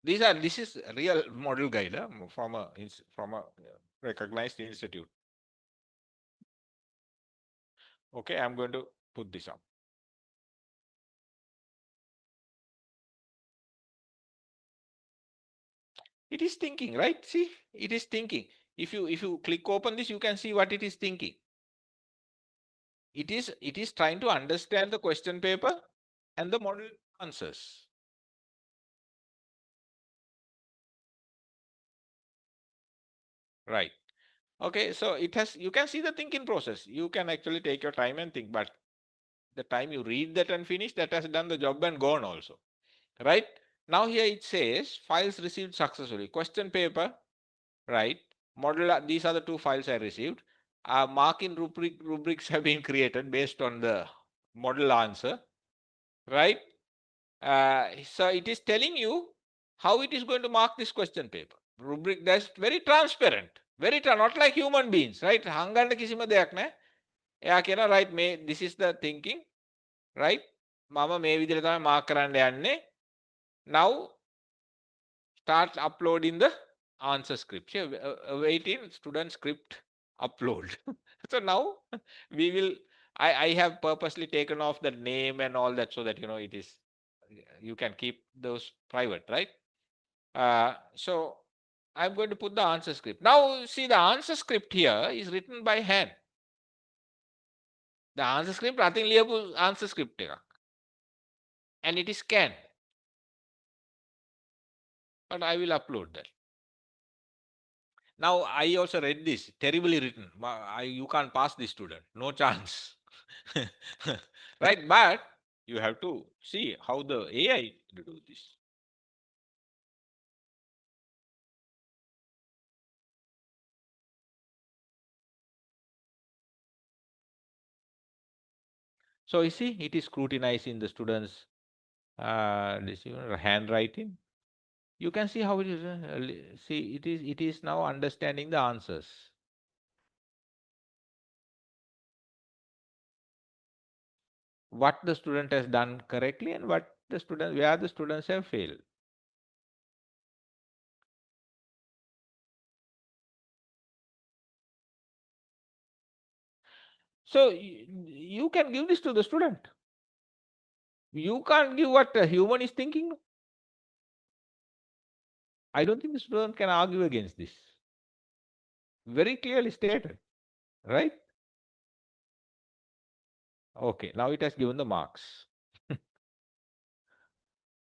This is a real model guide from a recognized institute. Okay, I'm going to put this up. It is thinking, right? See, it is thinking. If you click open this, you can see what it is thinking. It is trying to understand the question paper and the model answers. Right. Okay, so you can see the thinking process. You can actually take your time and think, but the time you read that and finish, that has done the job and gone also. Right? Now here it says files received successfully. Question paper, right? Model, these are the two files I received. Marking rubrics have been created based on the model answer, right? So it is telling you how it is going to mark this question paper. Rubric, that's very transparent. Not like human beings, right? හංගන්න කිසිම දෙයක් නැහැ. එයා කියනවා right this is the thinking, right? මම මේ විදිහට තමයි mark කරන්න යන්නේ. Now start uploading the answer script. Here, awaiting student script upload. So now we will, I have purposely taken off the name and all that so that it is, you can keep those private, right? So I'm going to put the answer script. Now see, the answer script here is written by hand. The answer script, අතින් ලියපු answer script එකක්. And it is scanned. But I will upload that. Now I also read this, terribly written. You can't pass this student, no chance. Right? But you have to see how the AI will do this. So you see, it is scrutinizing the students' handwriting. You can see how it is. See, it is now understanding the answers. What the student has done correctly and where the students have failed. So you can give this to the student. You can't give what a human is thinking. I don't think the student can argue against this. Very clearly stated, right? Okay, now it has given the marks.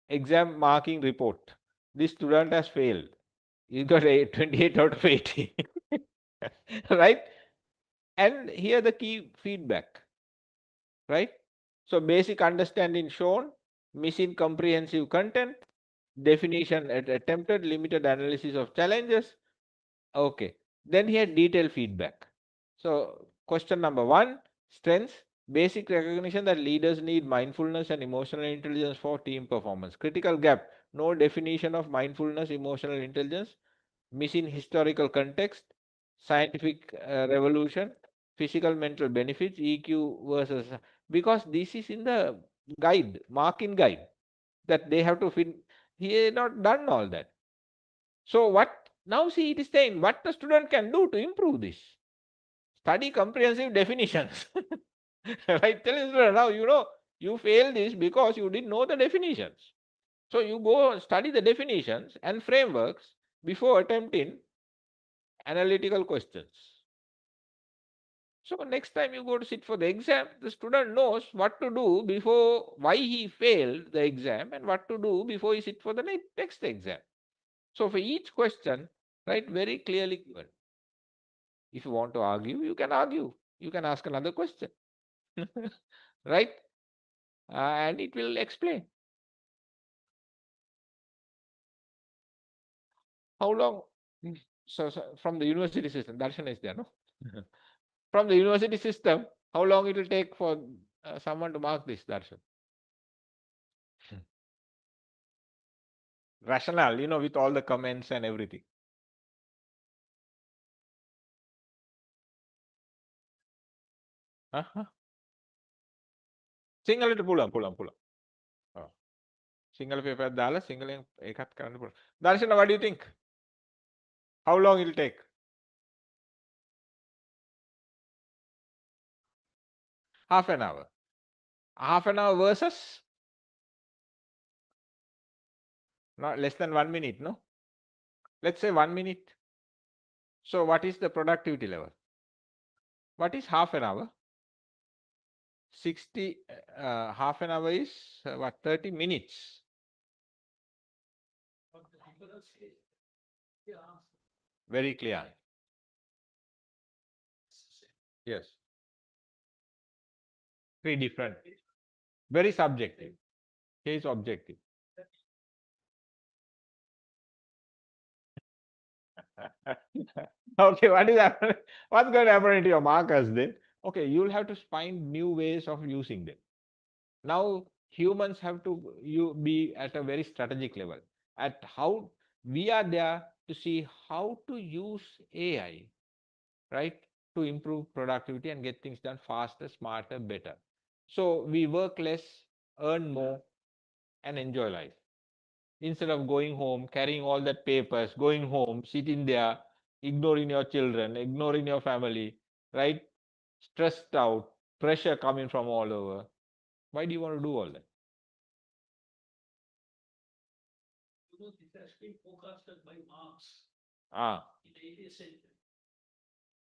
Exam marking report. This student has failed. He got a 28 out of 80. Right? And here the key feedback. Right? So basic understanding shown, missing comprehensive content, definition attempted, limited analysis of challenges. Okay. Then here detailed feedback. So question number 1, strengths, basic recognition that leaders need mindfulness and emotional intelligence for team performance. Critical gap, no definition of mindfulness, emotional intelligence, missing historical context, scientific revolution, physical mental benefits, EQ versus, because this is in the guide, marking guide, that they have to fit. He has not done all that. So what, now see, it is saying what the student can do to improve this. Study comprehensive definitions. Right? Tell the student, now you failed this because you didn't know the definitions. So you go study the definitions and frameworks before attempting analytical questions. So next time you go to sit for the exam, the student knows what to do before, why he failed the exam, and what to do before he sit for the next exam. So for each question, right, very clearly given. If you want to argue, you can argue. You can ask another question. Right? And it will explain. How long? So from the university system, Darshan is there, no? From the university system, how long it will take for someone to mark this, Darshan? Rationale, with all the comments and everything. සිංහලට පුළුවන්. Sinhala paper දාලා සිංහලෙන් ඒකත් කරන්න පුළුවන්. Darshana, what do you think? How long it will take? Half an hour. Half an hour versus not less than 1 minute, no? Let's say 1 minute. So what is the productivity level? What is half an hour? 60, half an hour is what, 30 minutes. Very clear. Yes. Three different. Very subjective. He is objective. Okay, what is happening? What's going to happen into your markers then? Okay, you'll have to find new ways of using them. Now humans have to be at a very strategic level at how we are there to see how to use AI, right, to improve productivity and get things done faster, smarter, better. So we work less, earn more, and enjoy life. Instead of going home, carrying all that papers, going home, sitting there, ignoring your children, ignoring your family, right? Stressed out, pressure coming from all over. Why do you want to do all that? This has been forecasted by Marx Ah, in the 18th century.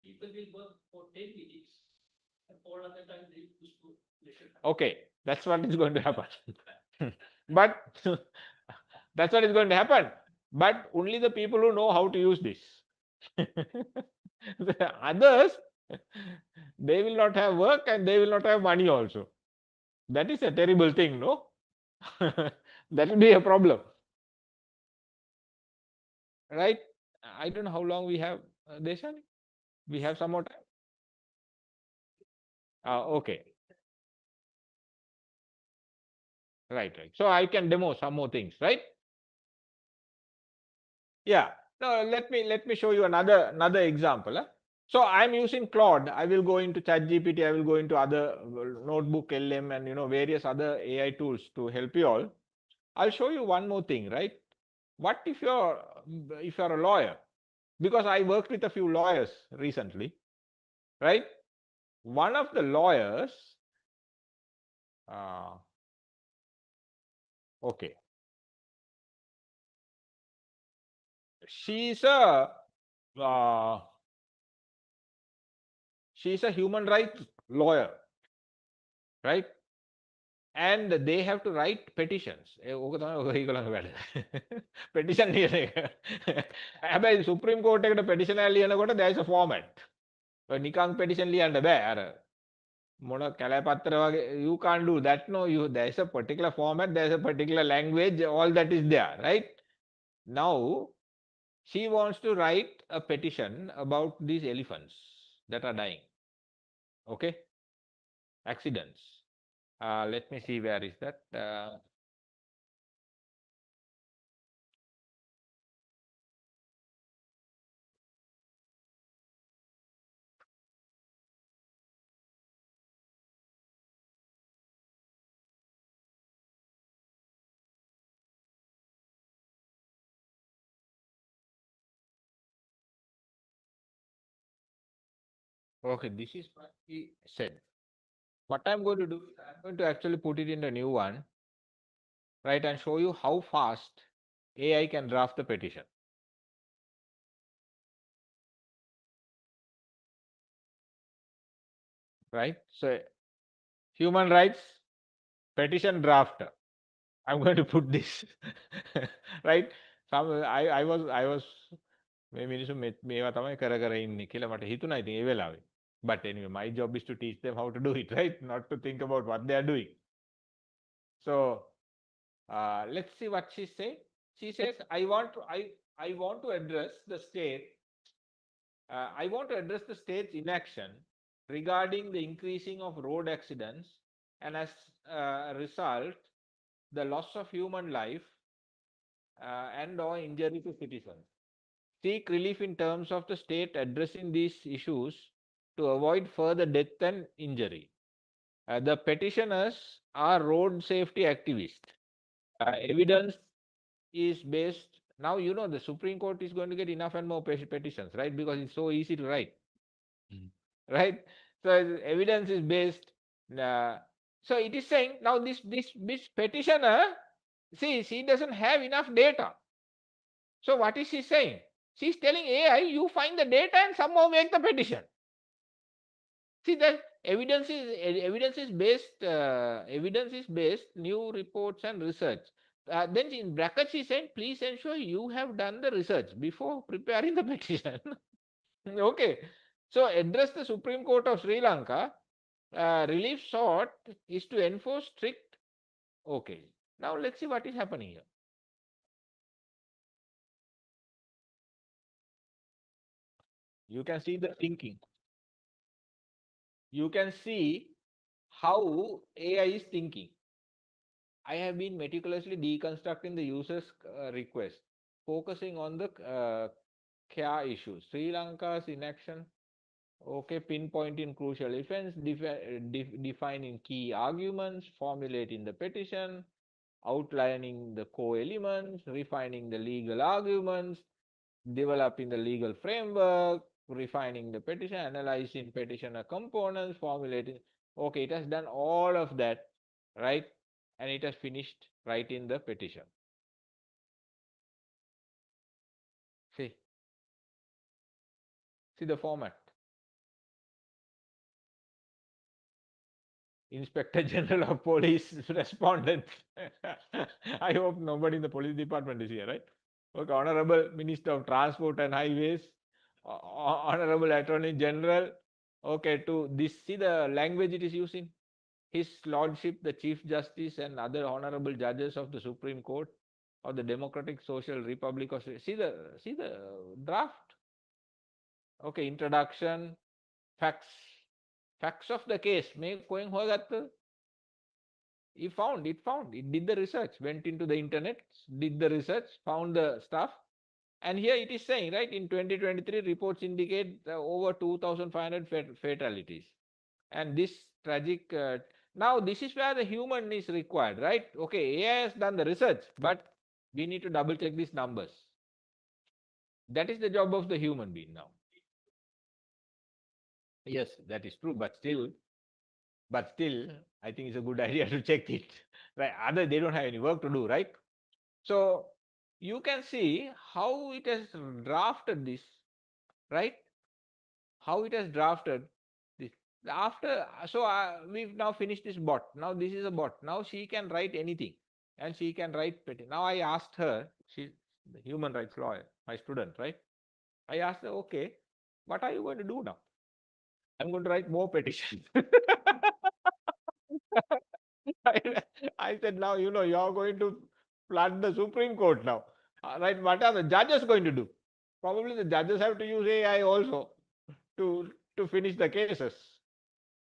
People will work for 10 minutes and all other time they use to leisure time. okay, that's what is going to happen. But that's what is going to happen. But only the people who know how to use this. The others, they will not have work and they will not have money also. That is a terrible thing, no? That will be a problem. Right? I don't know how long we have, Deshani. We have some more time. Okay. Right. So I can demo some more things, right? Yeah. Now let me show you another example. So I'm using Claude. I will go into ChatGPT. I will go into other Notebook LM and various other AI tools to help you all. I'll show you one more thing, right? What if you're a lawyer? Because I worked with a few lawyers recently, right? One of the lawyers, okay, she's a uh, human rights lawyer, right? And they have to write petitions. ඕක තමයි ඔය ඒගොල්ලන්ගේ වැඩ. Petition ලියන එක. හැබැයි Supreme Court එකට petition එක ලියනකොට there is a format. ඔය නිකන් petition ලියන්න බෑ. අර මොන කැලෑපත්‍ර වගේ you can't do that. No, there is a particular format, there is a particular language, all that is there, right? Now she wants to write a petition about these elephants that are dying. Okay? Accidents. Let me see, where is that? Okay, this is what he said. What I'm going to do is I'm going to actually put it in the new one, right, and show you how fast AI can draft the petition. Right? So human rights petition drafter. I'm going to put this. Right? I was මේ මිනිස්සු මේවා තමයි කර කර ඉන්නේ කියලා මට හිතුණා ඉතින් ඒ වෙලාවේ. But anyway, my job is to teach them how to do it, right? Not to think about what they are doing. So let's see what she said. She says, I want to address the state. I want to address the state's inaction regarding the increasing of road accidents and as a result, the loss of human life and or injury to citizens. Seek relief in terms of the state addressing these issues to avoid further death and injury. The petitioners are road safety activists. Evidence is based. Now, the Supreme Court is going to get enough and more petitions, right? Because it's so easy to write, right? So evidence is based. So it is saying now this petitioner, see, she doesn't have enough data. So what is she saying? She's telling AI, you find the data and somehow make the petition. See, that evidence is based new reports and research. Then in brackets she said, please ensure you have done the research before preparing the petition. Okay. So address the Supreme Court of Sri Lanka relief sought is to enforce strict. Okay. Now let's see what is happening here. You can see the thinking. You can see how AI is thinking. I have been meticulously deconstructing the user's request, focusing on the care issues. Sri Lanka's inaction, okay, pinpointing crucial events, defining key arguments, formulating the petition, outlining the core elements, refining the legal arguments, developing the legal framework, refining the petition, analyzing petitioner components, formulating. Okay, it has done all of that, right? And it has finished writing the petition. See, see the format. Inspector General of Police respondent. I hope nobody in the police department is here, right? Okay, Honorable Minister of Transport and Highways, Honorable Attorney General. Okay, to this, see the language it is using. His Lordship, the Chief Justice, and other honorable judges of the Supreme Court of the Democratic Social Republic of see the draft. Okay, introduction, facts of the case. It did the research, went into the internet, did the research, found the stuff. And here it is saying, right, in 2023, reports indicate over 2,500 fatalities. And this tragic, now this is where the human is required, right? Okay, AI has done the research, but we need to double check these numbers. That is the job of the human being now. Yes, that is true, but still, I think it's a good idea to check it. Right? Other they don't have any work to do, right? So you can see how it has drafted this, right? How it has drafted this. After, so we've now finished this bot. Now this is a bot. Now she can write anything, and she can write petty. Now I asked her, she's the human rights lawyer, my student, right? I asked her, okay, what are you going to do now? I'm going to write more petitions. I said, now you know you're going to flood the Supreme Court now. Right? What are the judges going to do? Probably the judges have to use AI also to finish the cases.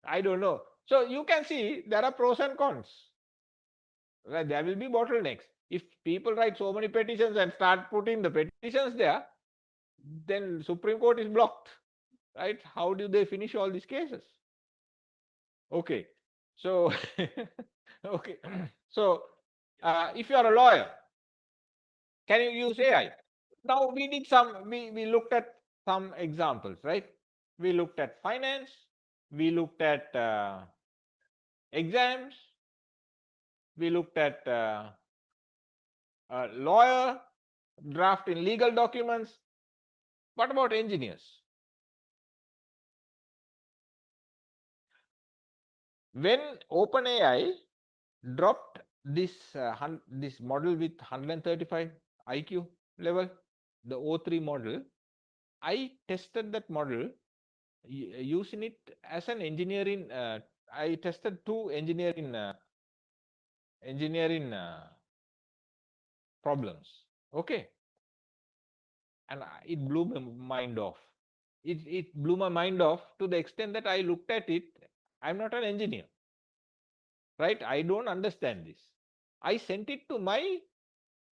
I don't know. So you can see there are pros and cons. Right? There will be bottlenecks. If people write so many petitions and start putting the petitions there, then Supreme Court is blocked. Right? How do they finish all these cases? Okay. So okay. So if you are a lawyer, can you use AI? Now we did some, we looked at some examples, right? We looked at finance, we looked at exams, we looked at lawyer, drafting legal documents. What about engineers? When OpenAI dropped this this model with 135 IQ level, the O3 model, I tested that model using it as an engineering. I tested two engineering problems. Okay, and it blew my mind off. It blew my mind off to the extent that I looked at it. I'm not an engineer, right? I don't understand this. I sent it to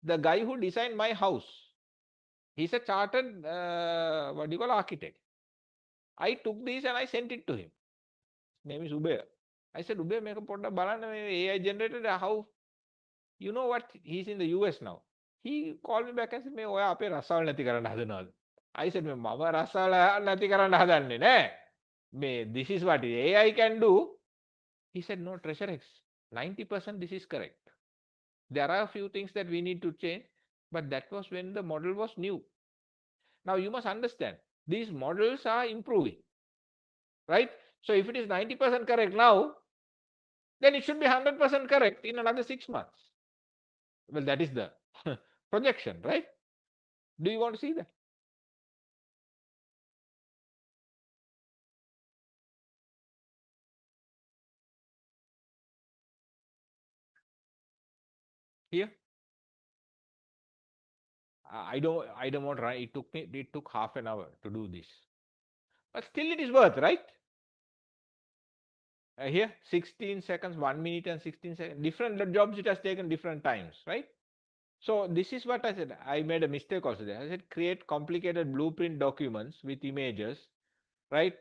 the guy who designed my house. He's a chartered what do you call architect. I took this and I sent it to him. His name is Uber. I said, Uber, make a photo balance AI generated how. You know what? He's in the US now. He called me back and said, ඔයා අපේ රසාවල් නැති කරන්න හදනවද? I said, මම රසාවල් නැති කරන්න හදන්නේ නෑ. This is what AI can do. He said, no, Treasure X, 90% this is correct. There are a few things that we need to change, but that was when the model was new. Now you must understand, these models are improving, right? So if it is 90% correct now, then it should be 100% correct in another 6 months. Well, that is the projection, right? Do you want to see that? here. I don't want to run. It took half an hour to do this, but still it is worth, right? Here 16 seconds, 1 minute and 16 seconds, different jobs it has taken different times, right? So this is what I said. I made a mistake also there. I said create complicated blueprint documents with images, right?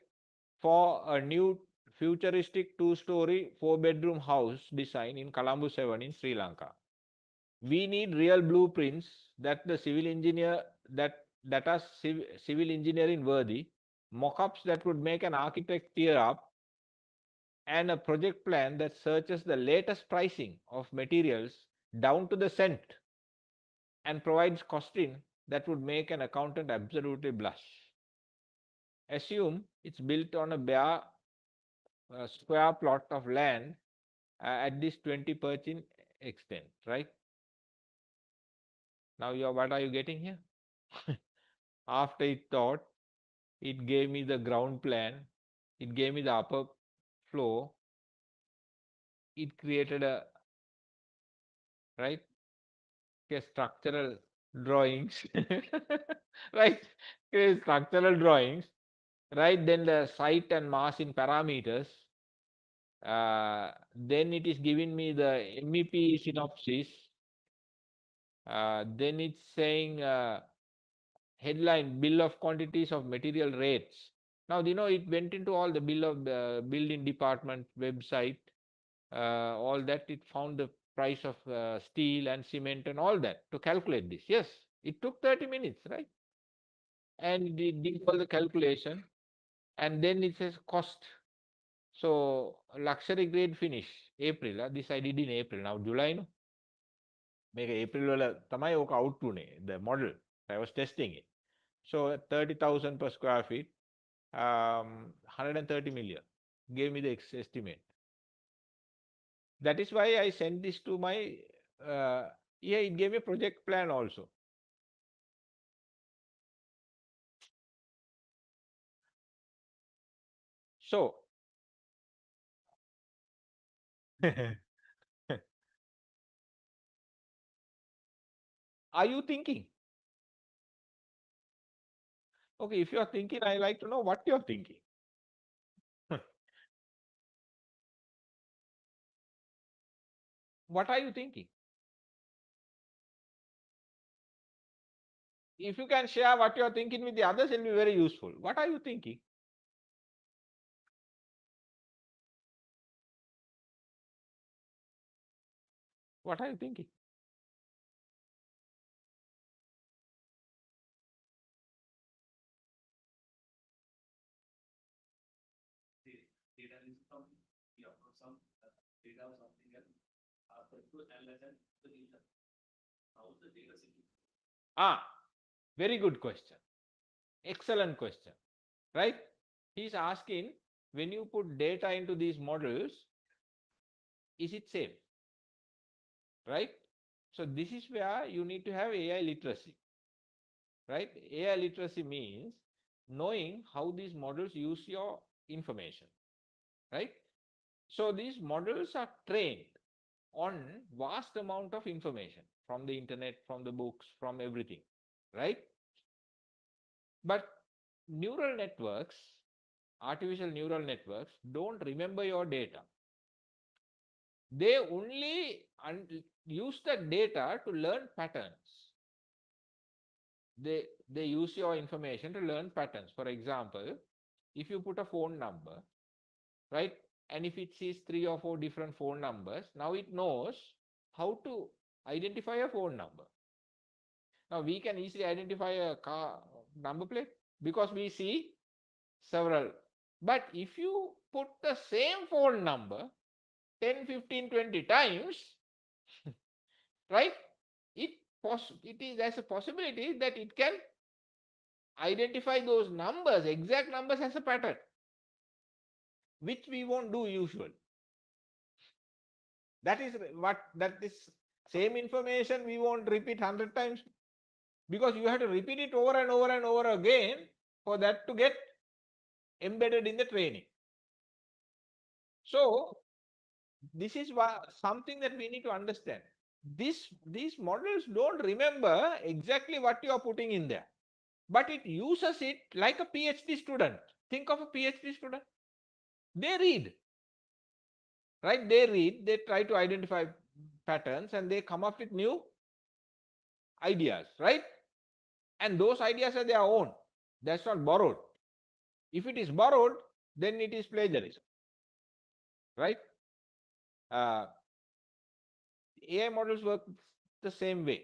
For a new futuristic 2-story 4-bedroom house design in Colombo 7 in Sri Lanka. We need real blueprints that the civil engineer that are civil engineering worthy, mock-ups that would make an architect tear up, and a project plan that searches the latest pricing of materials down to the cent and provides costing that would make an accountant absolutely blush. Assume it's built on a bare square plot of land at this 20% extent, right? Now, what are you getting here? After it thought, it gave me the ground plan, it gave me the upper floor, it created a, right, structural drawings, right? Structural drawings, right? Then the site and mass in parameters. Then it is giving me the MEP synopsis. Then it's saying headline bill of quantities of material rates. Now, it went into all the bill of the building department website, all that. It found the price of steel and cement and all that to calculate this. Yes, it took 30 minutes, right? And it did all the calculation, and then it says cost. So luxury grade finish, April. This I did in April. Now July, no. Make April වල තමයි ඕක out වුනේ, the model. I was testing it. So 30,000 per square feet, 130 million gave me the estimate. That is why I sent this to my, yeah, it gave me a project plan also. So, are you thinking? Okay, if you are thinking, I like to know what you are thinking. What are you thinking? If you can share what you are thinking with the others, it will be very useful. What are you thinking? What are you thinking? Data is from some data or something else. To analyze the data. How is the data security? Very good question. Excellent question. Right? He's asking, when you put data into these models, is it safe? Right? So this is where you need to have AI literacy. Right? AI literacy means knowing how these models use your information. Right? So these models are trained on vast amount of information from the internet, from the books, from everything. Right? But neural networks, artificial neural networks, don't remember your data. They only use the data to learn patterns. They use your information to learn patterns. For example, if you put a phone number, right, and if it sees 3 or 4 different phone numbers, now it knows how to identify a phone number. Now we can easily identify a car number plate because we see several. But if you put the same phone number 10, 15, 20 times, right, there's a possibility that it can identify those numbers, exact numbers, as a pattern, which we won't do usually. That is same information we won't repeat 100 times, because you have to repeat it over and over and over again for that to get embedded in the training. So this is something that we need to understand. these models don't remember exactly what you are putting in there, but it uses it like a PhD student. Think of a PhD student. They read, right? They read, they try to identify patterns and they come up with new ideas, right? And those ideas are their own. That's not borrowed. If it is borrowed, then it is plagiarism, right? Uh, AI models work the same way.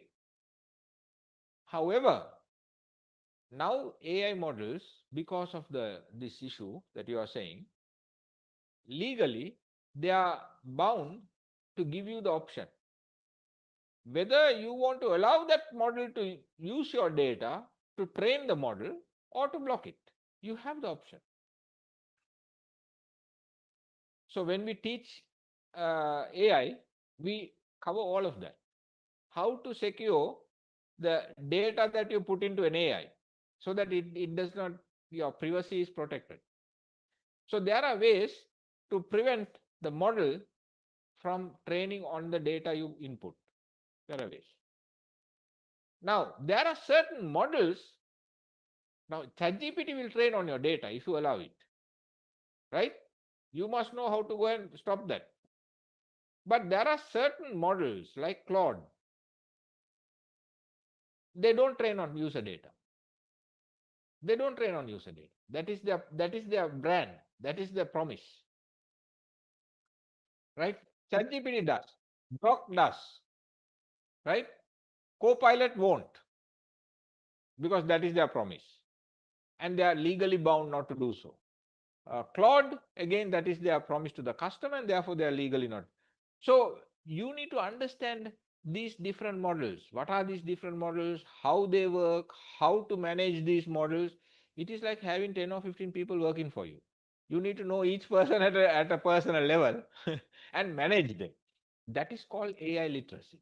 However, now AI models, because of this issue that you are saying, legally they are bound to give you the option whether you want to allow that model to use your data to train the model or to block it. You have the option. So when we teach AI, we cover all of that. How to secure the data that you put into an AI so that it does not, your privacy is protected. So there are ways to prevent the model from training on the data you input. There are ways. Now, there are certain models. Now, ChatGPT will train on your data if you allow it, right? You must know how to go and stop that. But there are certain models like Claude, they don't train on user data. They don't train on user data. That is their brand. That is their promise. Right? ChatGPT does. Grok does. Right? Copilot won't. Because that is their promise. And they are legally bound not to do so. Claude, again, that is their promise to the customer, and therefore they are legally not. So you need to understand these different models. What are these different models? How they work? How to manage these models? It is like having 10 or 15 people working for you. You need to know each person at a personal level and manage them. That is called AI literacy.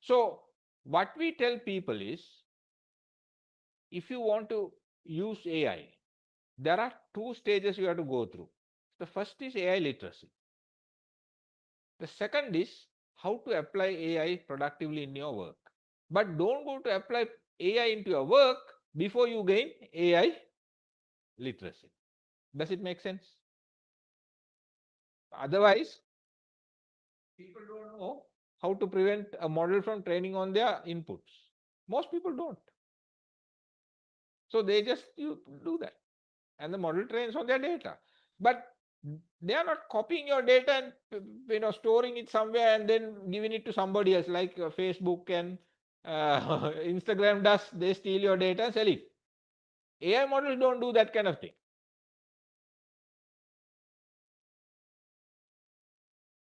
So what we tell people is, if you want to use AI, there are two stages you have to go through. The first is AI literacy. The second is how to apply AI productively in your work. But don't go to apply AI into your work before you gain AI literacy. Does it make sense? Otherwise, people don't know how to prevent a model from training on their inputs. Most people don't. So they just do that. And the model trains on their data. But they are not copying your data and storing it somewhere and then giving it to somebody else, like Facebook and Instagram does. They steal your data and sell it. AI models don't do that kind of thing.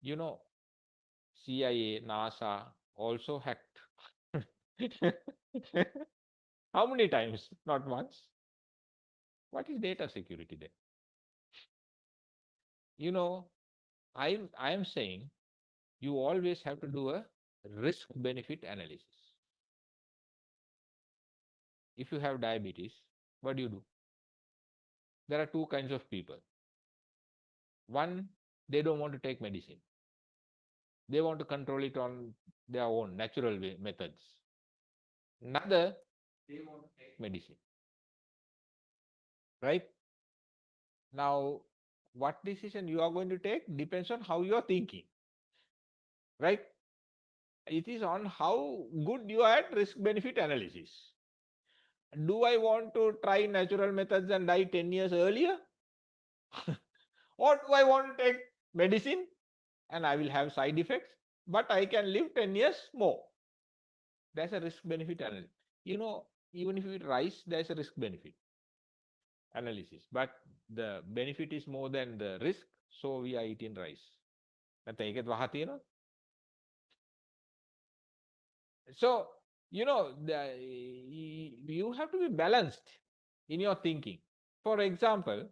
You know, CIA, NASA also hacked. How many times? Not once. What is data security then? You know, I am saying you always have to do a risk benefit analysis. If you have diabetes, what do? There are two kinds of people. One, they don't want to take medicine. They want to control it on their own natural methods. Another, they want to take medicine. Right? Now, what decision you are going to take depends on how you are thinking. Right? It is on how good you are at risk benefit analysis. Do I want to try natural methods and die 10 years earlier? Or do I want to take medicine and I will have side effects, but I can live 10 years more? That's a risk benefit analysis. Even if you eat rice, there's a risk benefit analysis, but the benefit is more than the risk, so we are eating rice. So, you have to be balanced in your thinking. For example,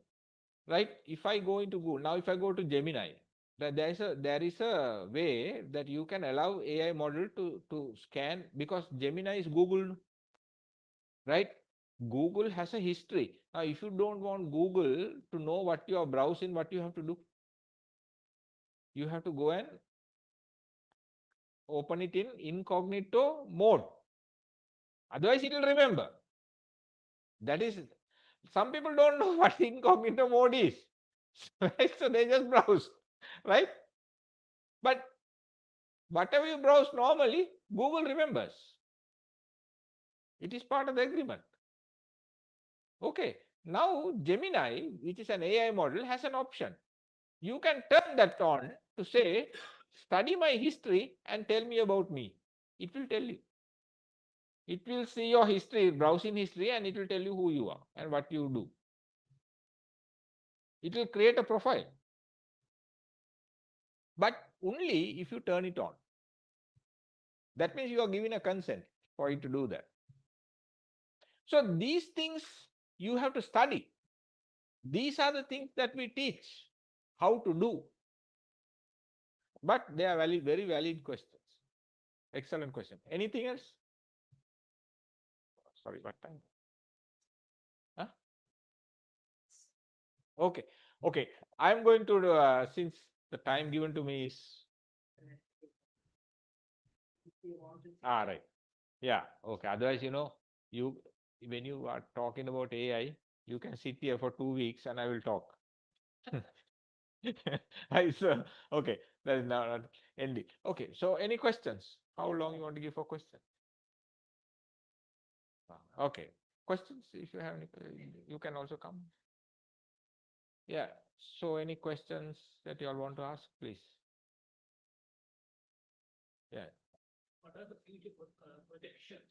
right, if I go into Google, now if I go to Gemini, there is a way that you can allow AI model to scan, because Gemini is Google, right? Google has a history. Now, if you don't want Google to know what you are browsing, what you have to do? You have to go and open it in incognito mode. Otherwise, it will remember. That is, some people don't know what incognito mode is, right? So they just browse, right? But whatever you browse normally, Google remembers. It is part of the agreement. Okay. Now, Gemini, which is an AI model, has an option. You can turn that on to say, study my history and tell me about me. It will tell you. It will see your history, browsing history, and it will tell you who you are and what you do. It will create a profile. But only if you turn it on. That means you are giving a consent for it to do that. So these things you have to study. These are the things that we teach how to do. But they are valid, very valid questions. Excellent question. Anything else? Sorry, what time? Huh? Okay. Okay. I'm going to, since the time given to me is. Right. Yeah. Okay. Otherwise, you when you are talking about AI, you can sit here for 2 weeks and I will talk. So, okay. That is now not ending. Okay. So, any questions? How long you want to give for questions? Okay. Questions? If you have any, you can also come. Yeah. So, any questions that you all want to ask, please? Yeah. What are the future projections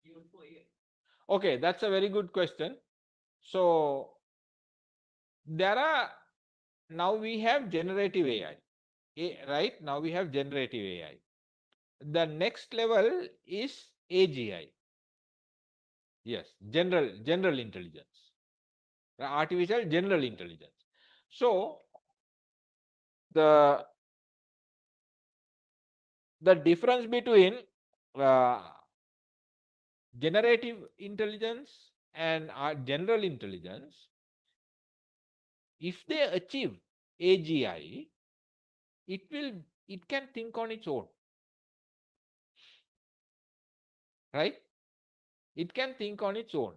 given for AI? Okay, that's a very good question. So, now we have generative AI, right? Now we have generative AI. The next level is AGI. Yes, general intelligence, artificial general intelligence. So, the difference between uh, generative intelligence and general intelligence, if they achieve AGI, it can think on its own, right? It can think on its own.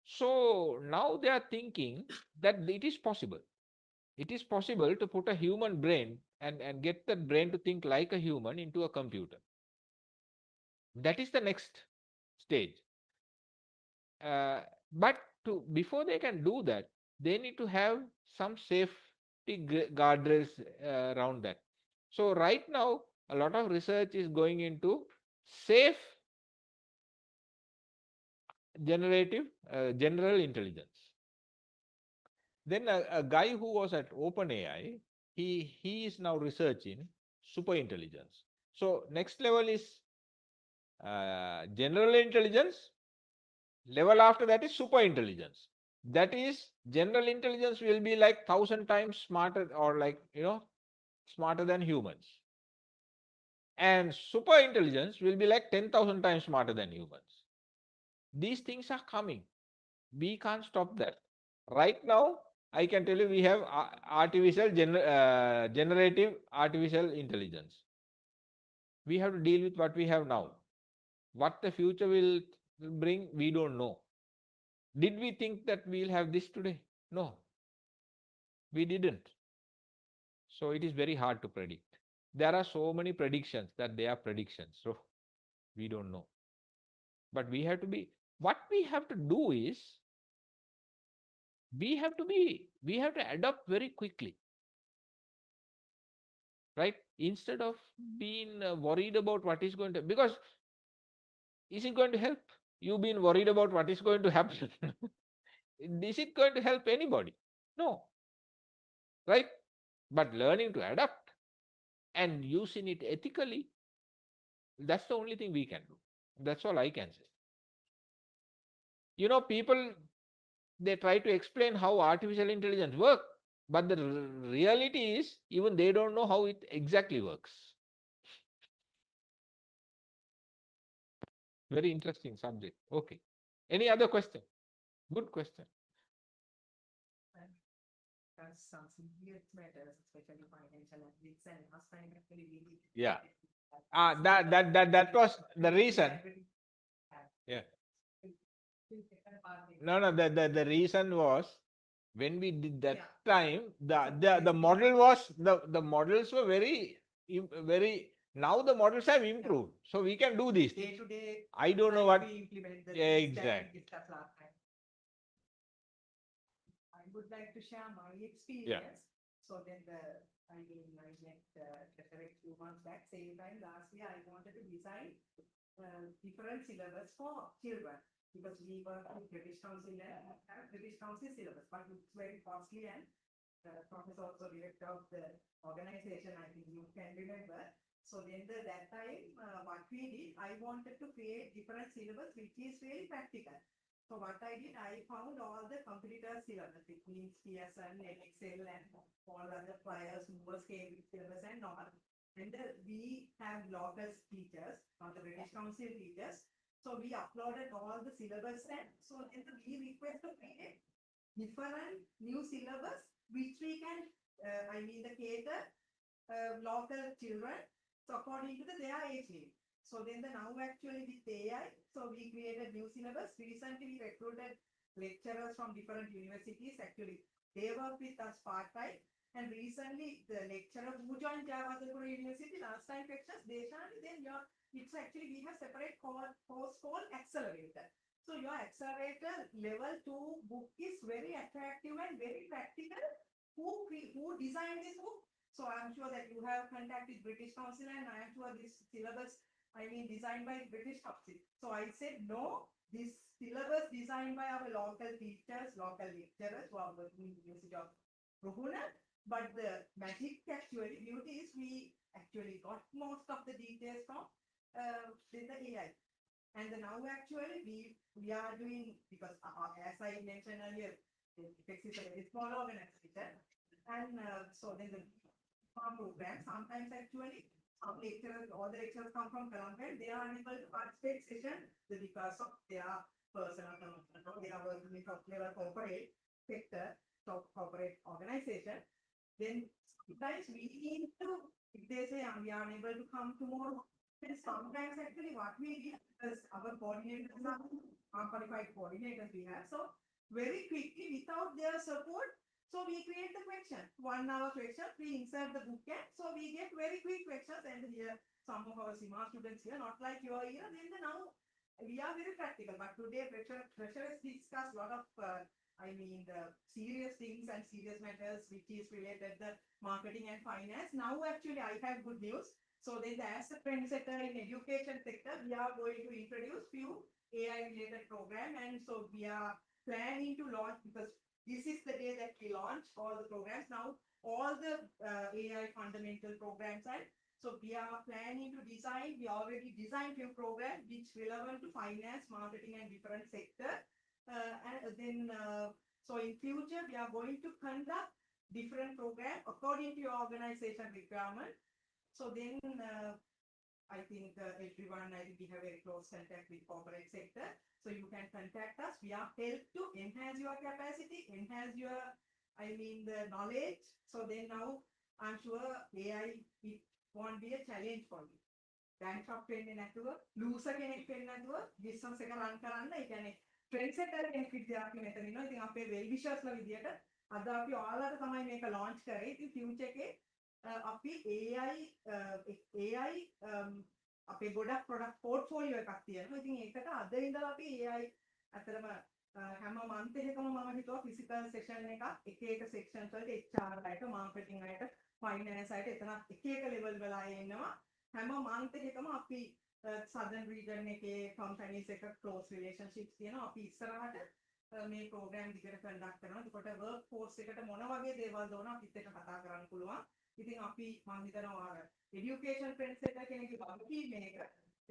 So now they are thinking that it is possible. It is possible to put a human brain and get that brain to think like a human into a computer. That is the next stage. But before they can do that, they need to have some safety guardrails around that. So right now, a lot of research is going into safe general intelligence. Then a guy who was at OpenAI, he is now researching super intelligence. So next level is general intelligence. Level after that is super intelligence. That is, general intelligence will be like 1,000 times smarter, or smarter than humans. And super intelligence will be like 10,000 times smarter than humans. These things are coming. We can't stop that. Right now, I can tell you we have generative artificial intelligence. We have to deal with what we have now. What the future will bring, we don't know. Did we think that we'll have this today? No, we didn't. So it is very hard to predict. There are so many predictions that they are predictions. So we don't know. But what we have to do is, we have to adapt very quickly. Right? Instead of being worried about what is going to, because is it going to help? You being worried about what is going to happen? Is it going to help anybody? No. Right? But learning to adapt and using it ethically, that's the only thing we can do. That's all I can say. People, they try to explain how artificial intelligence works, but the reality is, even they don't know how it exactly works. Very interesting subject. Okay. Any other question? Good question. Some serious matters, especially financial ethics and last time actually we did Yeah. That was the reason. Yeah. No, the reason was when we did that time, the model was the models were very now the models have improved, so we can do this. Day to day. I don't know what We implement the Yeah, things that we exactly. discussed last time. I would like to share my experience. So then I met Dr. few months back. Same time last year, I wanted to design different syllabus for children because we work with British Council and have British Council syllabus, but it's very costly and professor also director of the organization. I think you can remember. So then that time, what we did, I wanted to create different syllabus which is very practical. So what I did, I found all the competitor syllabus. It means Pearson, Excel, and all other players who was Cambridge syllabus and all. And we have local teachers, not the British Council teachers. So we uploaded all the syllabus and so then we request to create different new syllabus which we can, the cater local children. So according to their age need. So then now actually with AI, so we created new syllabus. Recently we recruited lecturers from different universities. Actually, they work with us part-time. And recently the lecturer who joined Javagadpur University last time lectures, it's actually we have separate course called Accelerator. So your Accelerator level 2 book is very attractive and very practical. Who designed this book? So I'm sure that you have contacted British Council and I am sure this syllabus, designed by British Council. So I said, no, this syllabus designed by our local teachers, local lecturers who are working in the University of Ruhuna. But the magic actually, beauty is we actually got most of the details from the AI. And now actually we are doing, because as I mentioned earlier, Apex is a very small organization. And so there's a program. Sometimes actually some lecturers, all the lecturers come from Columbia, they are unable to participate session because of their personal commitment. They are working in top level corporate sector, top corporate organization. Then sometimes we need to, if they say we are unable to come tomorrow, then sometimes actually what we did, because our coordinators are qualified coordinators we have, so very quickly without their support, so we create the question, 1 hour question, we insert the booklet, so we get very quick questions. And here some of our SIMA students here, not like your year, then now we are very practical. But today pressure has discussed a lot of the serious things and serious matters which is related to marketing and finance. Now actually I have good news. So then as a trendsetter in education sector, we are going to introduce few AI related program, and so we are planning to launch, because this is the day that we launch all the programs. Now all the AI fundamental programs, and so we are planning to design, we already designed few programs which relevant to finance, marketing and different sector. And then so in future we are going to conduct different program according to your organization requirement. So then I think everyone, we have very close contact with corporate sector. So you can contact us. We are help to enhance your capacity, enhance your, the knowledge. So then now I'm sure AI, it won't be a challenge for you. Bankrupt වෙන්නේ නැතුව, loser කෙනෙක් වෙන්නේ නැතුව business එක run කරන්න, ඒ කියන්නේ trendsetter කෙනෙක් විදිහට අපි මෙතන ඉන්නවා. ඉතින් අපේ well wishers ලා විදිහට අද අපි ඔයාලට තමයි මේක launch කරේ. ඉතින් future එකේ අපි AI අපේ ගොඩක් product portfolio එකක් තියෙනවා. ඉතින් ඒකට අද ඉඳලා අපි AI අතරම හැම month එකකම මම හිතුවා physical session එකක් එක එක sections වලට HR අයට, marketing අයට, finance අයට එතන එක එක level වල අය ඉන්නවා. හැම month එකකම අපි southern region එකේ companies එක close relationships තියෙනවා. අපි ඉස්සරහට මේ program දිගට conduct කරනවා. එතකොට workforce එකට මොන වගේ දේවල් ඕන අපිත් එක්ක කතා කරන්න පුළුවන්. ඉතින් අපි මම හිතනවා education trends එක කෙනෙක්ගේ වගකීම මේක.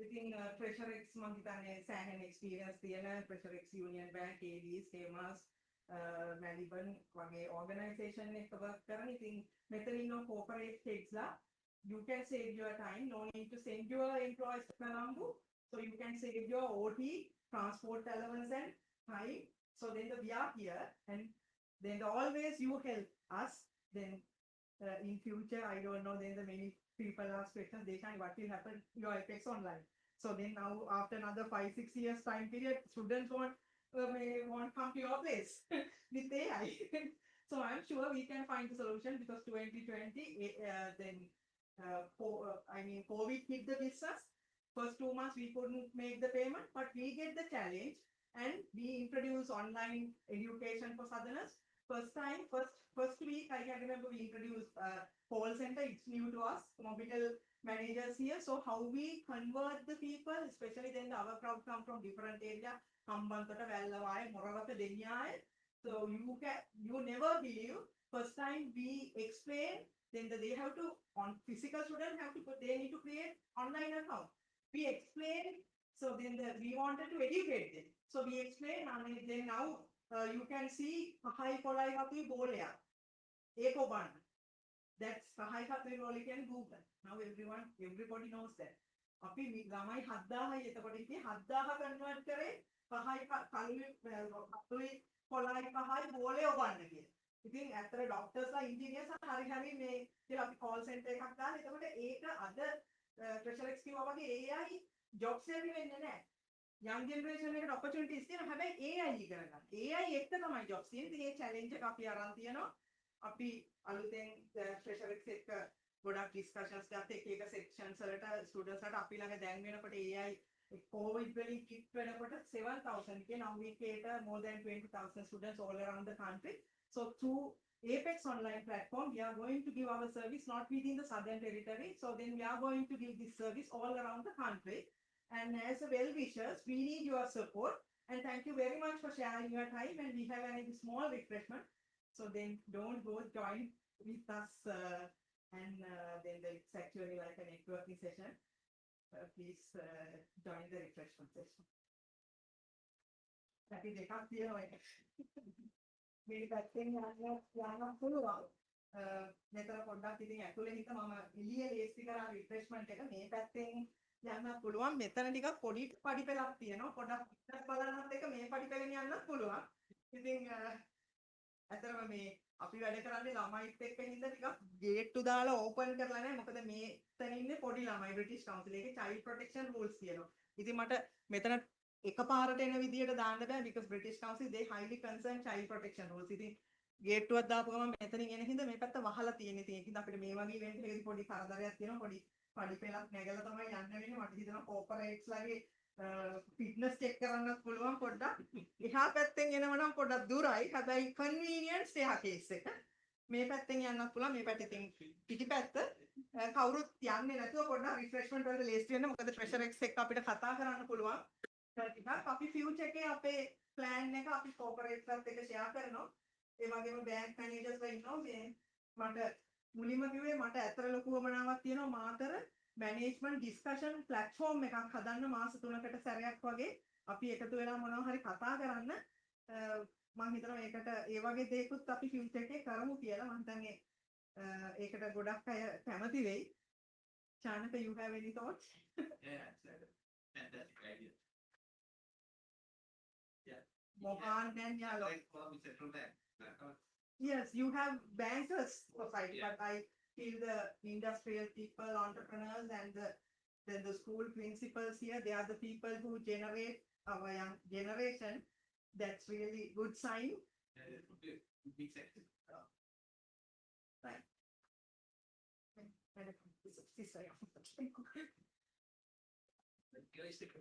ඉතින් Treasurex මම හිතන්නේ සෑහෙන experience තියෙන Treasurex Union Bank, ADs, Temas, Maliban වගේ organization එක work කරන. ඉතින් මෙතන ඉන්න corporate heads ලා, you can save your time, no need to send your employees to Colombo. So you can save your OT, transport allowance and time. So then we are here, and then always you help us. Then in future, I don't know, then the many people ask questions, they say what will happen your effects online. So then now after another 5-6 years time period, students may want come to your place with AI. So I'm sure we can find the solution because 2020 COVID hit the business. First 2 months we couldn't make the payment, but we get the challenge and we introduce online education for Southerners. First week, I can remember we introduced call center. It's new to us, Mobitel managers here. So how we convert the people, especially then our crowd come from different area, Hambantota, Vallavai, Moravata, Denyai. So you never believe. First time we explain, then they have to, on physical student have to put, they need to create online account. We explain, so then we wanted to educate them. So we explain, and then now you can see Kahai Kolai Happy Bolea, Eco One. That's Kahai Happy Rolly can Google. Now everybody knows that. අපි ළමයි 7000යි එතකොට ඉතින් 7000 convert කරේ පහයි කළුයි කොළයි පහයි බෝලේ ඔබන්න කියලා. ඉතින් ඇත්තට ડોක්ටර්ස්ලා ඉන්ජිනියර්ස්ලා හරි මේ කියලා අපි කෝල් සෙන්ටර් එකක් දාලා එතකොට ඒක අද ප්‍රෙෂර් එක්ස් කිව්වා වගේ AI ජොබ්ස් එකේ වෙන්නේ නැහැ. young generation එකට opportunities තියෙනවා. හැබැයි AI ඉගෙන ගන්න. AI එක්ක තමයි jobs තියෙන්නේ. මේ challenge එක අපි අරන් තියෙනවා. අපි අලුතෙන් pressure එක්ක ගොඩක් discussions ගත්ත එක sections වලට students වලට අපි ළඟ දැන් වෙනකොට AI COVID වලින් kit වෙනකොට 7,000 now we cater more than 20,000 students all around the country. So through Apex online platform, we are going to give our service not within the Southern Territory. So then we are going to give this service all around the country. And as a well-wishers, we need your support. And thank you very much for sharing your time. And we have a small refreshment. So then don't go join with us. Then it's actually like a networking session. Please join the refreshment session. Happy day. මේ පැත්තෙන් යන්න පුළුවන්. මෙතන පොඩ්ඩක් ඉතින් ඇතුලේ හිට මම එළිය ලේස්ති කරා රිෆ්‍රෙෂ්මන්ට් එක මේ පැත්තෙන් යන්න පුළුවන්. මෙතන ටිකක් පොඩි පඩි පෙළක් තියෙනවා. පොඩ්ඩක් පිටත් බලනත් එක මේ පඩි පෙළෙන් යන්නත් පුළුවන්. ඉතින් අතරම මේ අපි වැඩ කරන්නේ ළමයිත් එක්ක හින්දා ටිකක් ගේට්ටු දාලා ඕපන් කරලා නැහැ. මොකද මේතන ඉන්නේ පොඩි ළමයි බ්‍රිටිෂ් කවුන්සිල් එකේ චයිල්ඩ් ප්‍රොටෙක්ෂන් රූල්ස් තියෙනවා. ඉතින් මට මෙතන එකපාරට එන විදියට දාන්න බෑ because British Council they highly concerned child protection rules. ඉතින් ගේට්ටුවක් දාපු ගමන් මෙතනින් එන හින්දා මේ පැත්ත වහලා තියෙන. ඉතින් ඒකින්ද අපිට මේ වගේ ඉවෙන්ට් එකකදී පොඩි කරදරයක් තියෙනවා. පොඩි පඩි පෙළක් නැගලා තමයි යන්න වෙන්නේ. මට හිතෙනවා කෝපරේට්ස් ලගේ ෆිට්නස් චෙක් කරන්නත් පුළුවන් පොඩ්ඩක්. එහා පැත්තෙන් එනවනම් පොඩ්ඩක් දුරයි. හැබැයි කන්වීනියන්ට් එහා කේස් එක. මේ පැත්තෙන් යන්නත් පුළුවන්. මේ පැත්තෙන් පිටිපැත්ත කවුරුත් යන්නේ නැතුව පොඩ්ඩක් රිෆ්‍රෙෂ්මන්ට් වලට ලේස්ති වෙන්න. මොකද ප්‍රෙෂර් එක්ස් එක්ක අපිට කතා කරන්න පුළුවන්. අපි ෆියුචර් එකේ අපේ ප්ලෑන් එක අපි කෝපරේට්ස්ලත් එක්ක ෂෙයා කරනවා. ඒ වගේම බැංක් මැනේජර්ස්ලා ඉන්නවා. මේ මට මුලින්ම කිව්වේ මට ඇතර ලොකු වමනාවක් තියෙනවා මාතර මැනේජ්මන්ට් ඩිස්කෂන් ප්ලැට්ෆෝම් එකක් හදන්න මාස 3කට සැරයක් වගේ අපි එකතු වෙලා මොනවා හරි කතා කරන්න. මම හිතනවා ඒකට ඒ වගේ දේකුත් අපි ෆියුචර් එකේ කරමු කියලා. මම හිතන්නේ ඒකට ගොඩක් අය කැමති වෙයි. Chanaka, you have any thoughts? Yeah, that's a fantastic idea. Yeah. Mohan and Yalo. Like for the central bank. Yes, you have bankers society, but I feel the industrial people, entrepreneurs, and the school principals here, they are the people who generate our young generation. That's really good sign. Yeah, it would be a big sector. Right. Can I stick to